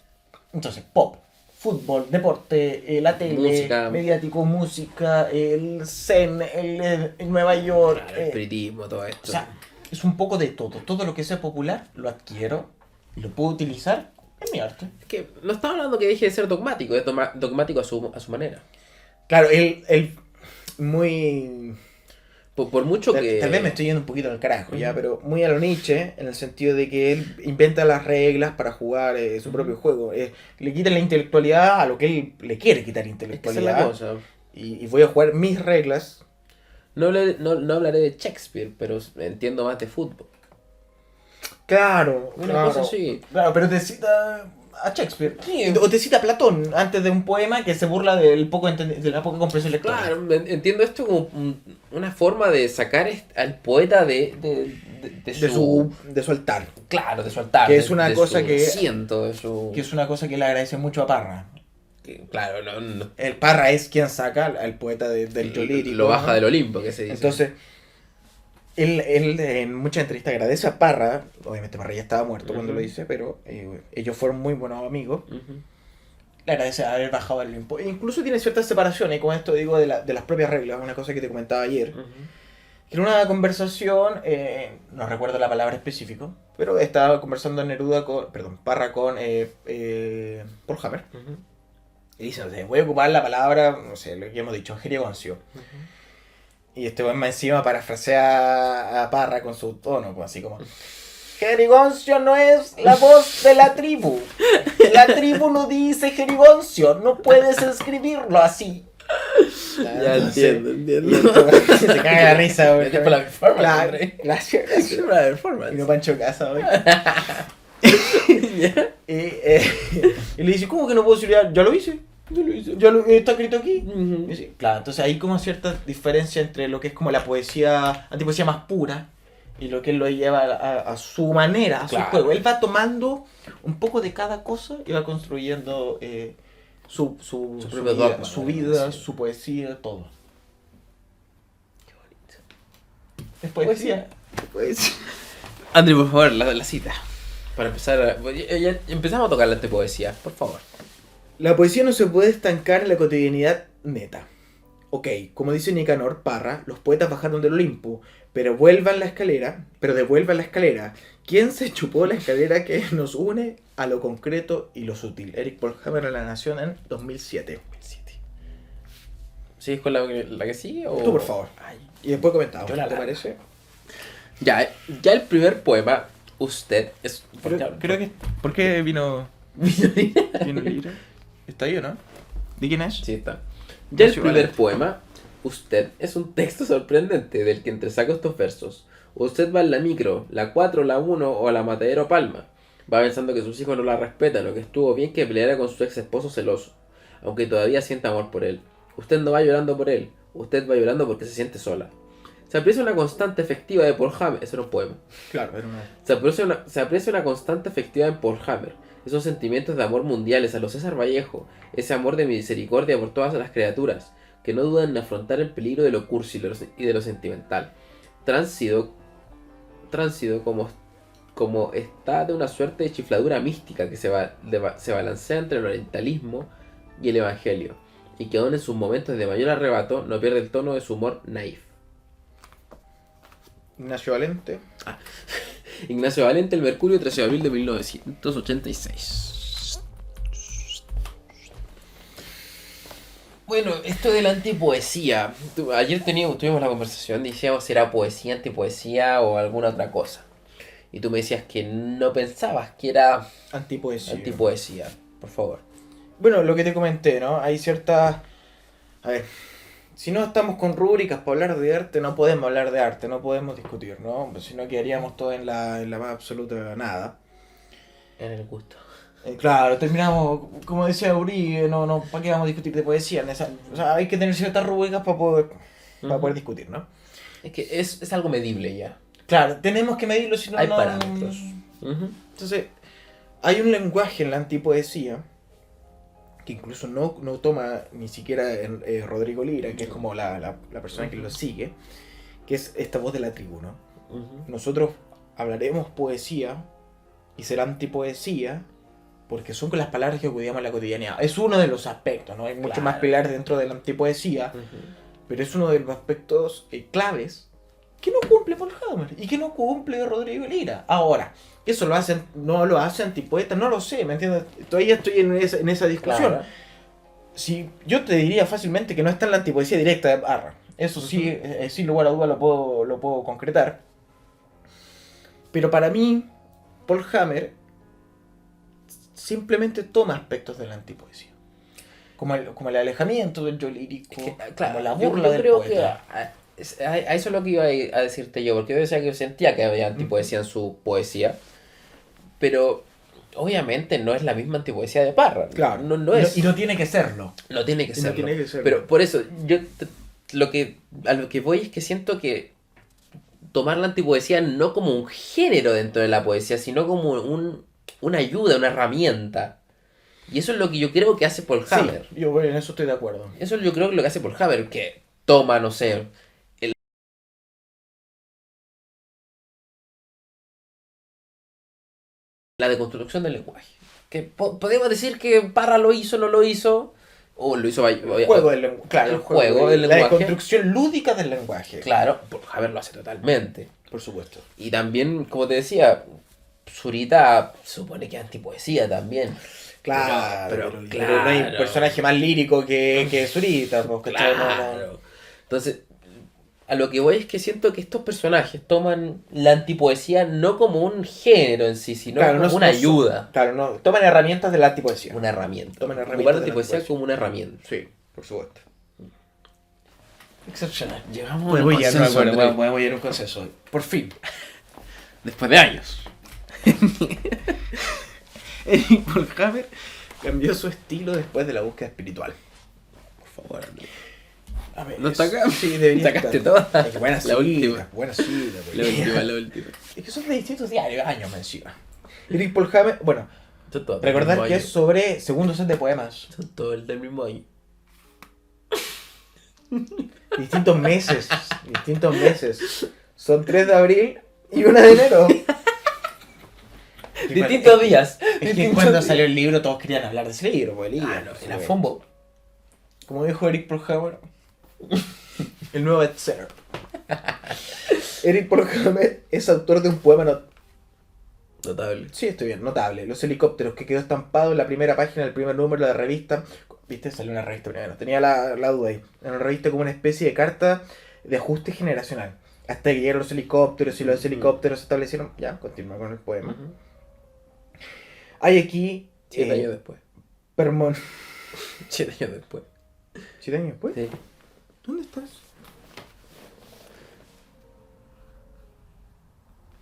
S2: Entonces, pop, fútbol, deporte, la tele,
S1: Música.
S2: mediático, música, el zen, el Nueva York.
S1: Claro, el espiritismo, todo esto.
S2: O sea, es un poco de todo. Todo lo que sea popular lo adquiero y lo puedo utilizar en mi arte.
S1: es que no estaba hablando que deje de ser dogmático, es dogmático a su manera.
S2: Claro, él muy...
S1: Por mucho que...
S2: Tal vez me estoy yendo un poquito al carajo, ya,
S1: Ujú.
S2: pero muy a lo Nietzsche, en el sentido de que él inventa las reglas para jugar su
S1: Ujú.
S2: propio juego. Le quita la intelectualidad a lo que él le quiere quitar
S1: Es que esa es
S2: intelectualidad.
S1: la cosa.
S2: Y voy a jugar mis reglas.
S1: No hablaré de Shakespeare, pero entiendo más de fútbol.
S2: Claro,
S1: Una
S2: claro.
S1: cosa así.
S2: Claro, pero te cita a Shakespeare.
S1: Sí.
S2: O te cita a Platón antes de un poema que se burla de la poca comprensión lectora.
S1: Claro, entiendo esto como una forma de sacar al poeta de
S2: De su altar.
S1: Claro, de su altar.
S2: Que es una cosa
S1: su
S2: que-
S1: asiento, de su...
S2: Que es una cosa que le agradece mucho a Parra.
S1: Claro, no,
S2: El Parra es quien saca al poeta del Yolírico.
S1: lo baja
S2: ¿no?
S1: del Olimpo, que se dice.
S2: Entonces, él en muchas entrevistas agradece a Parra. Obviamente Parra ya estaba muerto cuando
S1: Ujú.
S2: lo dice, pero ellos fueron muy buenos amigos.
S1: Ujú.
S2: Le agradece haber bajado el Olimpo. E incluso tiene ciertas separaciones, con esto digo de las propias reglas, una cosa que te comentaba ayer.
S1: Ujú.
S2: Que en una conversación, no recuerdo la palabra específica, pero estaba conversando Parra con Paul Hammer.
S1: Ujú.
S2: Y dice, no sé, voy a ocupar la palabra, no sé, lo que hemos dicho, jerigoncio.
S1: Ujú.
S2: Y este buen más encima parafrasea a Parra con su tono, pues, así como... Jerigoncio no es la voz de la tribu. La tribu no dice Jerigoncio, no puedes escribirlo así.
S1: Ya entiendo.
S2: Y entonces, se caga la risa, güey.
S1: Gracias por la performance,
S2: Claro,
S1: André.
S2: gracias.
S1: Es una performance.
S2: Y no Pancho Casa, güey.
S1: ¿Ya?
S2: Y le dice, ¿cómo que no puedo decir? Ya lo hice.
S1: Yo lo hice.
S2: Está escrito aquí.
S1: Ujú.
S2: Y dice, claro, entonces hay como cierta diferencia entre lo que es como la poesía, antipoesía más pura y lo que él lo lleva a su manera, a su
S1: Claro.
S2: juego. Él va tomando un poco de cada cosa y va construyendo su
S1: propio
S2: vida,
S1: dogma,
S2: su
S1: ¿no?
S2: vida,
S1: Sí.
S2: su poesía, todo.
S1: Qué bonito.
S2: Es poesía.
S1: André, por favor, la cita. Para empezar, ya empezamos a tocar la antepoesía, por favor.
S2: La poesía no se puede estancar en la cotidianidad neta. Ok, como dice Nicanor Parra, los poetas bajaron del Olimpo, pero devuelvan la escalera. ¿Quién se chupó la escalera que nos une a lo concreto y lo sutil? Eric Polhammer en La Nación en 2007.
S1: ¿Sigues con la que sigue? O...
S2: Tú, por favor.
S1: Ay.
S2: Y después comentamos,
S1: Yo la
S2: ¿te
S1: largo.
S2: parece?
S1: Ya el primer poema, usted, es...
S2: Creo que... ¿Por qué vino Lira? ¿Está ahí o no? ¿De quién es?
S1: Sí, está. Ya el
S2: Sí,
S1: primer
S2: vale.
S1: poema, usted, es un texto sorprendente del que entresaco estos versos. Usted va en la micro, la 4, la 1 o la Matadero Palma. Va pensando que sus hijos no la respetan, lo que estuvo bien que peleara con su ex esposo celoso, aunque todavía sienta amor por él. Usted no va llorando por él, usted va llorando porque se siente sola. Se aprecia una constante efectiva de Paul Hammer. Eso era un poema.
S2: Claro, pero no.
S1: Se aprecia una constante efectiva en Paul Hammer. Esos sentimientos de amor mundiales a los César Vallejo. Ese amor de misericordia por todas las criaturas, que no dudan en afrontar el peligro de lo cursi y de lo sentimental. Tránsito como está de una suerte de chifladura mística que se balancea entre el orientalismo y el evangelio, y que aún en sus momentos de mayor arrebato no pierde el tono de su humor naif.
S2: Ignacio Valente.
S1: Ignacio Valente, el Mercurio, 13 de abril de 1986. Bueno, esto de la antipoesía. Ayer tuvimos la conversación, decíamos si era poesía, antipoesía o alguna otra cosa. Y tú me decías que no pensabas que era
S2: Antipoesía.
S1: Por favor.
S2: Bueno, lo que te comenté, ¿no? Hay ciertas... A ver, si no estamos con rúbricas para hablar de arte, no podemos hablar de arte, no podemos discutir, ¿no? Si no quedaríamos todos en la más absoluta nada.
S1: En el gusto.
S2: Claro, terminamos, como decía Uribe, ¿para qué vamos a discutir de poesía? O sea, hay que tener ciertas rúbricas para poder discutir, ¿no?
S1: Es que es algo medible ya.
S2: Claro, tenemos que medirlo, si no...
S1: Hay parámetros.
S2: Entonces, hay un lenguaje en la antipoesía que incluso no toma ni siquiera Rodrigo Lira, que es como la persona que lo sigue, que es esta voz de la tribu, ¿no? Nosotros hablaremos poesía y será antipoesía porque son con las palabras que cuidamos en la cotidianidad. Es uno de los aspectos, ¿no? Hay mucho más pilares dentro de la antipoesía, pero es uno de los aspectos claves que no cumple Paul Hammer y que no cumple Rodrigo Lira. Ahora, eso no lo hace antipoeta, no lo sé, ¿me entiendes? Todavía estoy en esa discusión.
S1: Claro.
S2: Si, yo te diría fácilmente que no está en la antipoesía directa de Parra. Eso sí, sin lugar a duda lo puedo concretar. Pero para mí, Paul Hammer simplemente toma aspectos de la antipoesía. Como el alejamiento del yo lírico, como la burla del poeta.
S1: A eso es lo que iba a decirte yo, porque yo decía que yo sentía que había antipoesía en su poesía, pero obviamente no es la misma antipoesía de Parra.
S2: Claro,
S1: no es.
S2: Y no tiene que serlo.
S1: No tiene que serlo.
S2: No tiene que serlo.
S1: Pero por eso, a lo que voy es que siento que tomar la antipoesía no como un género dentro de la poesía, sino como una ayuda, una herramienta. Y eso es lo que yo creo que hace Paul Hammer.
S2: Sí, yo en eso estoy de acuerdo.
S1: Eso yo creo que lo que hace Paul Hammer, que toma, no sé, la deconstrucción del lenguaje. Que podemos decir que Parra lo hizo, no lo hizo, o lo hizo...
S2: El juego del lenguaje. Claro,
S1: el juego del lenguaje.
S2: La deconstrucción lúdica del lenguaje.
S1: Claro, Paul Hammer lo hace totalmente.
S2: Por supuesto.
S1: Y también, como te decía, Zurita supone que es antipoesía también.
S2: Claro,
S1: pero
S2: pero no hay personaje más lírico que Zurita.
S1: Claro. Entonces, a lo que voy es que siento que estos personajes toman la antipoesía no como un género en sí, sino como una ayuda.
S2: Claro, no, toman herramientas de la antipoesía.
S1: Una herramienta.
S2: Toman herramientas
S1: Ocupar la
S2: de la
S1: antipoesía
S2: antipoesía
S1: como una herramienta.
S2: Sí, por supuesto. Excepcional.
S1: Llegamos
S2: Podemos
S1: a un consenso, Andrés.
S2: llegar a un consenso hoy. Por fin.
S1: Después de años.
S2: Eric Paul Hammer cambió su estilo después de la búsqueda espiritual.
S1: Por favor, Andrés.
S2: A ver,
S1: ¿No sacamos?
S2: Sí, debería
S1: Sacaste
S2: estar.
S1: todas.
S2: Es que buena
S1: La
S2: cita,
S1: última.
S2: buena cita,
S1: La última.
S2: Es que son de distintos años me encima. Eric Paul Hammer, bueno,
S1: Son todos
S2: recordar
S1: del
S2: que
S1: mismo
S2: es sobre segundo set de poemas.
S1: año. Son todos del mismo año.
S2: Distintos meses. Son 3 de abril y 1 de enero.
S1: Distintos días.
S2: Es que cuando salió el libro todos querían hablar de ese libro, pues el libro.
S1: Era Fombo.
S2: Como dijo Eric Paul Hammer, el nuevo bestseller. Eric Paul Hammer es autor de un poema
S1: Notable.
S2: Sí, estoy bien, notable. Los helicópteros, que quedó estampado en la primera página del primer número de la revista. ¿Viste? Salió una revista primero. Tenía la duda ahí. En una revista como una especie de carta de ajuste generacional. Hasta que llegaron los helicópteros y los helicópteros se establecieron. Ya, continúa con el poema. Hay aquí...
S1: 7 años después. 7 años después.
S2: ¿7 años después?
S1: Sí.
S2: ¿Dónde estás?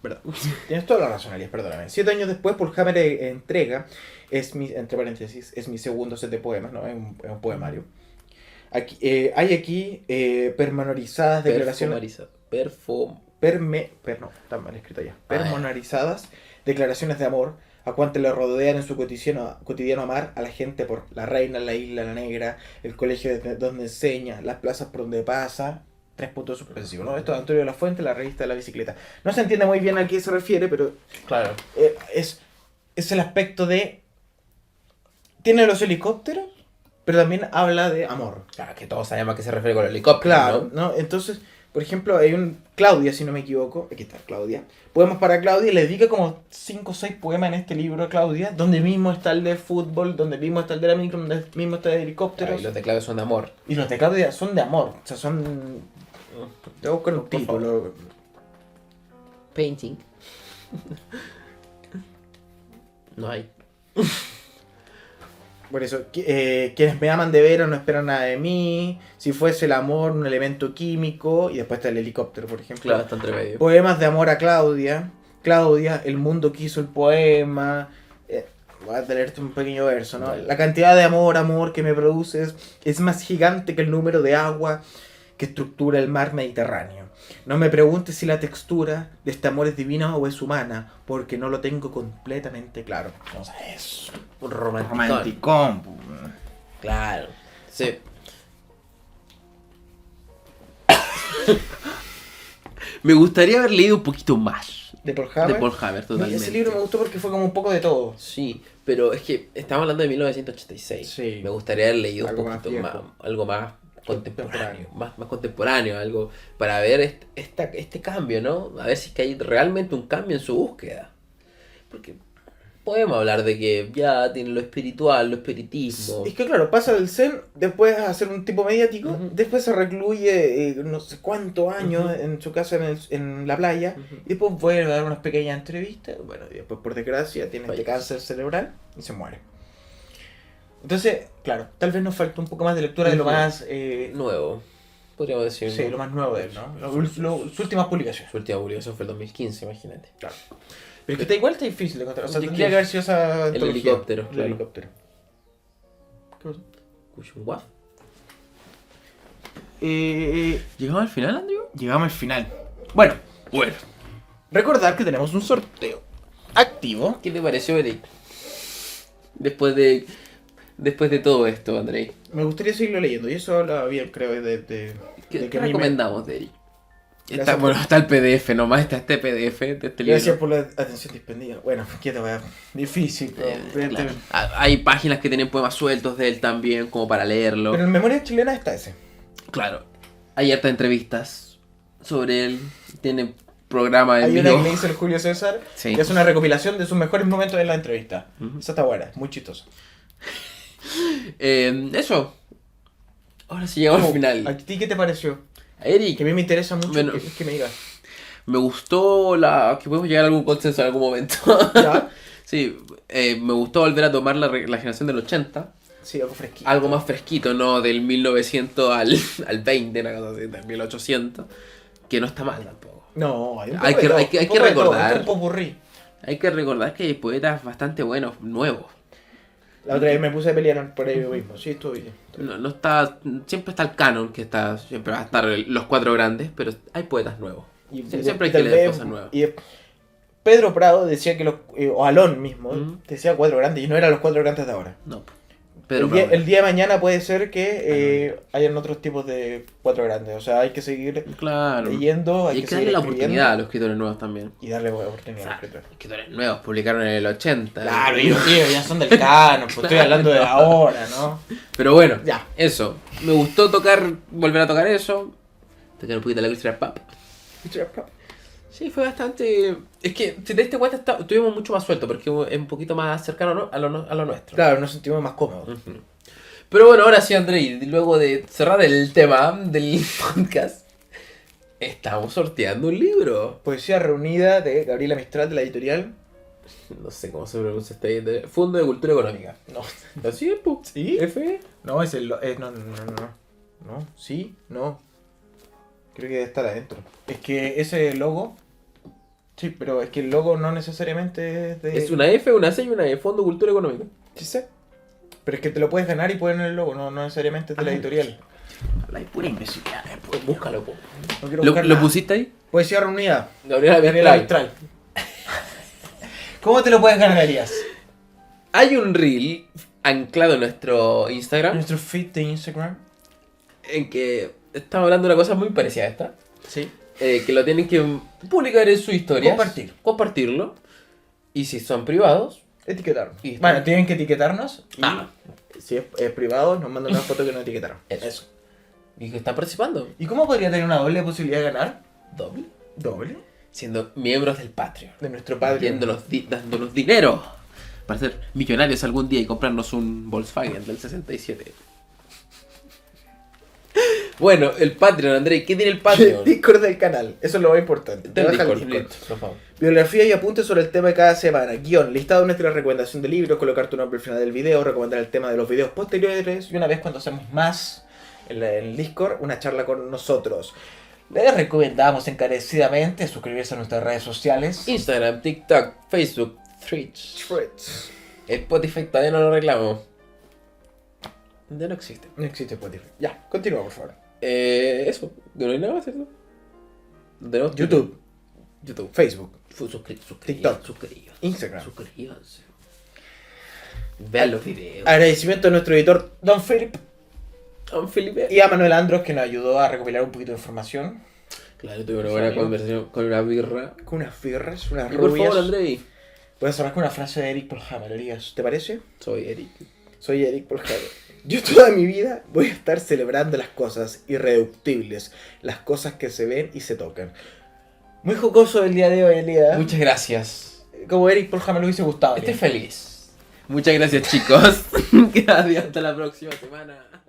S2: ¿Verdad? Tienes toda la razón, Alias, perdóname. 7 años después, Paul Hammer entrega, entre paréntesis, es mi segundo set de poemas, ¿no? Es un poemario. Aquí, hay aquí permanorizadas declaraciones... no, está mal escrito ya. Permanorizadas declaraciones de amor a cuantos le rodean en su cotidiano amar a la gente por la reina, la isla, la negra, el colegio donde enseña, las plazas por donde pasa. 3 puntos suspensivos, ¿no? Esto de Antonio de la Fuente, la revista de la bicicleta. No se entiende muy bien a qué se refiere, pero
S1: Claro.
S2: es el aspecto de... Tiene los helicópteros, pero también habla de amor.
S1: Claro, que todos sabemos a qué se refiere con el helicóptero,
S2: Claro,
S1: ¿no?
S2: ¿no? Entonces, por ejemplo, hay un... Claudia, si no me equivoco. Aquí está Claudia. Poemas para Claudia. Le dedica como 5 o 6 poemas en este libro a Claudia, donde mismo está el de fútbol, donde mismo está el de la micro, donde mismo está el de helicópteros.
S1: Claro, y los de Claudio son de amor.
S2: Y los de Claudia son de amor. O sea, son... Te voy a buscar un título.
S1: Painting. No hay.
S2: Por eso, quienes me aman de veras no esperan nada de mí. Si fuese el amor un elemento químico. Y después está el helicóptero, por ejemplo.
S1: Claro, está entre medio.
S2: Poemas de amor a Claudia. Claudia, el mundo quiso el poema. Voy a leerte un pequeño verso, ¿no?
S1: Vale.
S2: La cantidad de amor que me produces es más gigante que el número de agua que estructura el mar Mediterráneo. No me preguntes si la textura de este amor es divina o es humana, porque no lo tengo completamente claro. O sea, es
S1: Un romanticón.
S2: romanticón.
S1: Claro. Sí. Me gustaría haber leído un poquito más
S2: De Paul Hammer.
S1: de Paul Hammer, totalmente.
S2: Ese libro me gustó porque fue como un poco de todo.
S1: Sí, pero es que estamos hablando de 1986.
S2: Sí.
S1: Me gustaría haber leído
S2: Algo
S1: un
S2: más
S1: poquito
S2: viejo.
S1: más, algo más contemporáneo,
S2: Contemporáneo.
S1: más contemporáneo, algo para ver este cambio, ¿no? A ver si es que hay realmente un cambio en su búsqueda. Porque podemos hablar de que ya tiene lo espiritual, lo espiritismo.
S2: Es que claro, pasa del zen, después a ser un tipo mediático,
S1: Ujú.
S2: después se recluye no sé cuántos años
S1: Ujú.
S2: en su casa en la playa,
S1: Ujú.
S2: y después vuelve a dar unas pequeñas entrevistas, bueno, y después por desgracia tiene este
S1: Fallece.
S2: cáncer cerebral y se muere. Entonces, claro, tal vez nos falta un poco más de lectura de lo
S1: Ujú.
S2: más,
S1: Nuevo, podríamos decir.
S2: sí, lo más nuevo de él, ¿no? Sus últimas publicaciones.
S1: Su última publicación fue el 2015, imagínate.
S2: Claro. Pero es que igual está difícil de encontrar, o sea,
S1: Es
S2: tendría
S1: que
S2: que haber sido esa
S1: el
S2: antología.
S1: helicóptero,
S2: El
S1: claro.
S2: helicóptero. ¿Qué pasó?
S1: Cushing Waff.
S2: Eh,
S1: ¿Llegamos al final, Andrew?
S2: llegamos al final. Bueno,
S1: Bueno.
S2: recordar que tenemos un sorteo activo.
S1: ¿Qué te pareció, Eric? Después de todo esto, Andrei.
S2: Me gustaría seguirlo leyendo, y eso habla bien, creo, de
S1: ¿Qué,
S2: de
S1: qué
S2: a mí me-
S1: recomendamos de Eric?
S2: Gracias
S1: Bueno, está el PDF, nomás está este PDF de este libro.
S2: Gracias por la atención dispendida. Bueno, ¿qué te va a... Difícil, pero,
S1: Claro. Hay páginas que tienen poemas sueltos de él también, como para leerlo.
S2: pero en Memoria Chilena está ese.
S1: Claro. Hay hartas entrevistas sobre él. Tiene programa en
S2: Hay una
S1: vivo.
S2: que le hizo el Julio César,
S1: Sí.
S2: que es una recopilación de sus mejores momentos en la entrevista.
S1: Ujú.
S2: Esa está buena, muy chistosa.
S1: Eso. Ahora sí llegamos al final.
S2: ¿A ti qué te pareció?
S1: Eric,
S2: Que a mí me interesa mucho
S1: Bueno.
S2: que me digas.
S1: me gustó que podemos llegar a algún consenso en algún momento.
S2: ¿Ya?
S1: Sí, me gustó volver a tomar la generación del 80.
S2: Sí, algo fresquito.
S1: Algo más fresquito, ¿no? Del 1900 al 20, una cosa así, del 1800. Que no está mal tampoco.
S2: No, hay un
S1: Hay
S2: poco
S1: que-
S2: de todo,
S1: hay que- hay
S2: un
S1: que
S2: poco de todo,
S1: recordar.
S2: es un popurrí.
S1: Hay que recordar que hay poetas bastante buenos, nuevos.
S2: La otra vez me puse a pelear por ello mismo. Sí, estuvo bien.
S1: No está, siempre está el canon, que está, siempre va a estar los 4 grandes, pero hay poetas nuevos.
S2: Y
S1: Siempre hay que
S2: tal
S1: leer
S2: vez-
S1: cosas nuevas.
S2: Y Pedro Prado decía que o Alón mismo,
S1: Ujú.
S2: decía 4 grandes y no eran los 4 grandes de ahora.
S1: No, Pedro
S2: el, día,
S1: Pablo.
S2: el día de mañana puede ser que hayan otros tipos de 4 grandes. O sea, hay que seguir
S1: Claro.
S2: leyendo,
S1: Y
S2: hay
S1: hay
S2: que
S1: que darle
S2: seguir
S1: la
S2: escribiendo
S1: oportunidad a los escritores nuevos también.
S2: y darle oportunidad a
S1: Claro,
S2: los escritores.
S1: escritores nuevos publicaron en el 80.
S2: Claro, y los tíos ya son del canon, pues estoy hablando de ahora, ¿no?
S1: Pero bueno,
S2: Ya.
S1: eso. Me gustó volver a tocar eso. Tocar un poquito la cultura pop. Sí, fue bastante... Es que, si te diste cuenta, estuvimos mucho más sueltos, porque es un poquito más cercano, ¿no? a lo nuestro.
S2: Claro, nos sentimos más cómodos.
S1: Ujú. Pero bueno, ahora sí, Andrei, luego de cerrar el tema del podcast, estamos sorteando un libro.
S2: Poesía reunida de Gabriela Mistral de la editorial.
S1: No sé cómo se pronuncia este Fondo de Cultura Económica.
S2: No.
S1: Así es, po.
S2: ¿Sí?
S1: F.
S2: No, es el. No. No, sí, no. Creo que debe estar adentro. Es que ese logo Sí, pero es que el logo no necesariamente es de...
S1: Es una F, una C y una E, Fondo Cultura Económica.
S2: Sí sé. Pero es que te lo puedes ganar y poner el logo, no necesariamente es de la editorial.
S1: La pura imbecilidad, pues búscalo, po.
S2: No quiero
S1: ¿Lo
S2: buscar
S1: lo
S2: nada.
S1: pusiste ahí?
S2: Poesía reunida.
S1: Gabriela
S2: Gabriela
S1: Mistral.
S2: Mistral. ¿Cómo te lo puedes ganar, Elías?
S1: Hay un reel anclado en nuestro
S2: En
S1: Instagram
S2: nuestro feed de Instagram.
S1: en que estamos hablando de una cosa muy parecida a esta.
S2: Sí.
S1: Que lo tienen que publicar en su historia. Compartirlo. Y si son privados.
S2: Etiquetarnos.
S1: Y-
S2: Bueno, tienen que etiquetarnos. Y
S1: Ah.
S2: si es privado, nos mandan una foto que nos etiquetaron.
S1: Eso. Y que están participando.
S2: ¿Y cómo podría tener una doble posibilidad de ganar?
S1: Doble.
S2: ¿Doble?
S1: Siendo miembros del Patreon.
S2: De nuestro padre.
S1: Dándonos dinero. Para ser millonarios algún día y comprarnos un Volkswagen del 67. Bueno, el Patreon, André. ¿Qué tiene el Patreon?
S2: Discord del canal. Eso es lo más importante.
S1: Del
S2: Baja el
S1: Discord, listo, por favor.
S2: Biografía y apuntes sobre el tema de cada semana. Guión, listado de nuestra recomendación de libros, colocar tu nombre al final del video, recomendar el tema de los videos posteriores y una vez cuando hacemos más en el Discord, una charla con nosotros. Les recomendamos encarecidamente suscribirse a nuestras redes sociales.
S1: Instagram, TikTok, Facebook, Twitch.
S2: Threads.
S1: Spotify todavía no lo reclamo. Ya no existe.
S2: No existe Spotify. Ya, continúa por favor.
S1: Eso, no hay nada más, ¿cierto? Tenemos
S2: YouTube,
S1: YouTube.
S2: Facebook,
S1: TikTok.
S2: Instagram.
S1: Suscríbanse. Vean los videos.
S2: Agradecimiento a nuestro editor Don Philip
S1: Don Felipe.
S2: y a Manuel Andros que nos ayudó a recopilar un poquito de información.
S1: Claro, tuve una buena conversación con una birra.
S2: Con unas birras, unas
S1: Y por
S2: rubias.
S1: favor, Andrei.
S2: Voy a cerrar con una frase de Eric Paul Hammer, Elías. ¿Te parece?
S1: Soy Eric.
S2: Soy Eric Paul Hammer. Yo toda mi vida voy a estar celebrando las cosas irreductibles, las cosas que se ven y se tocan. Muy jocoso el día de hoy, Elías.
S1: Muchas gracias.
S2: Como Eric Paul Hammer lo hubiese gustado.
S1: Estoy feliz. Muchas gracias, chicos. Gracias, hasta la próxima semana.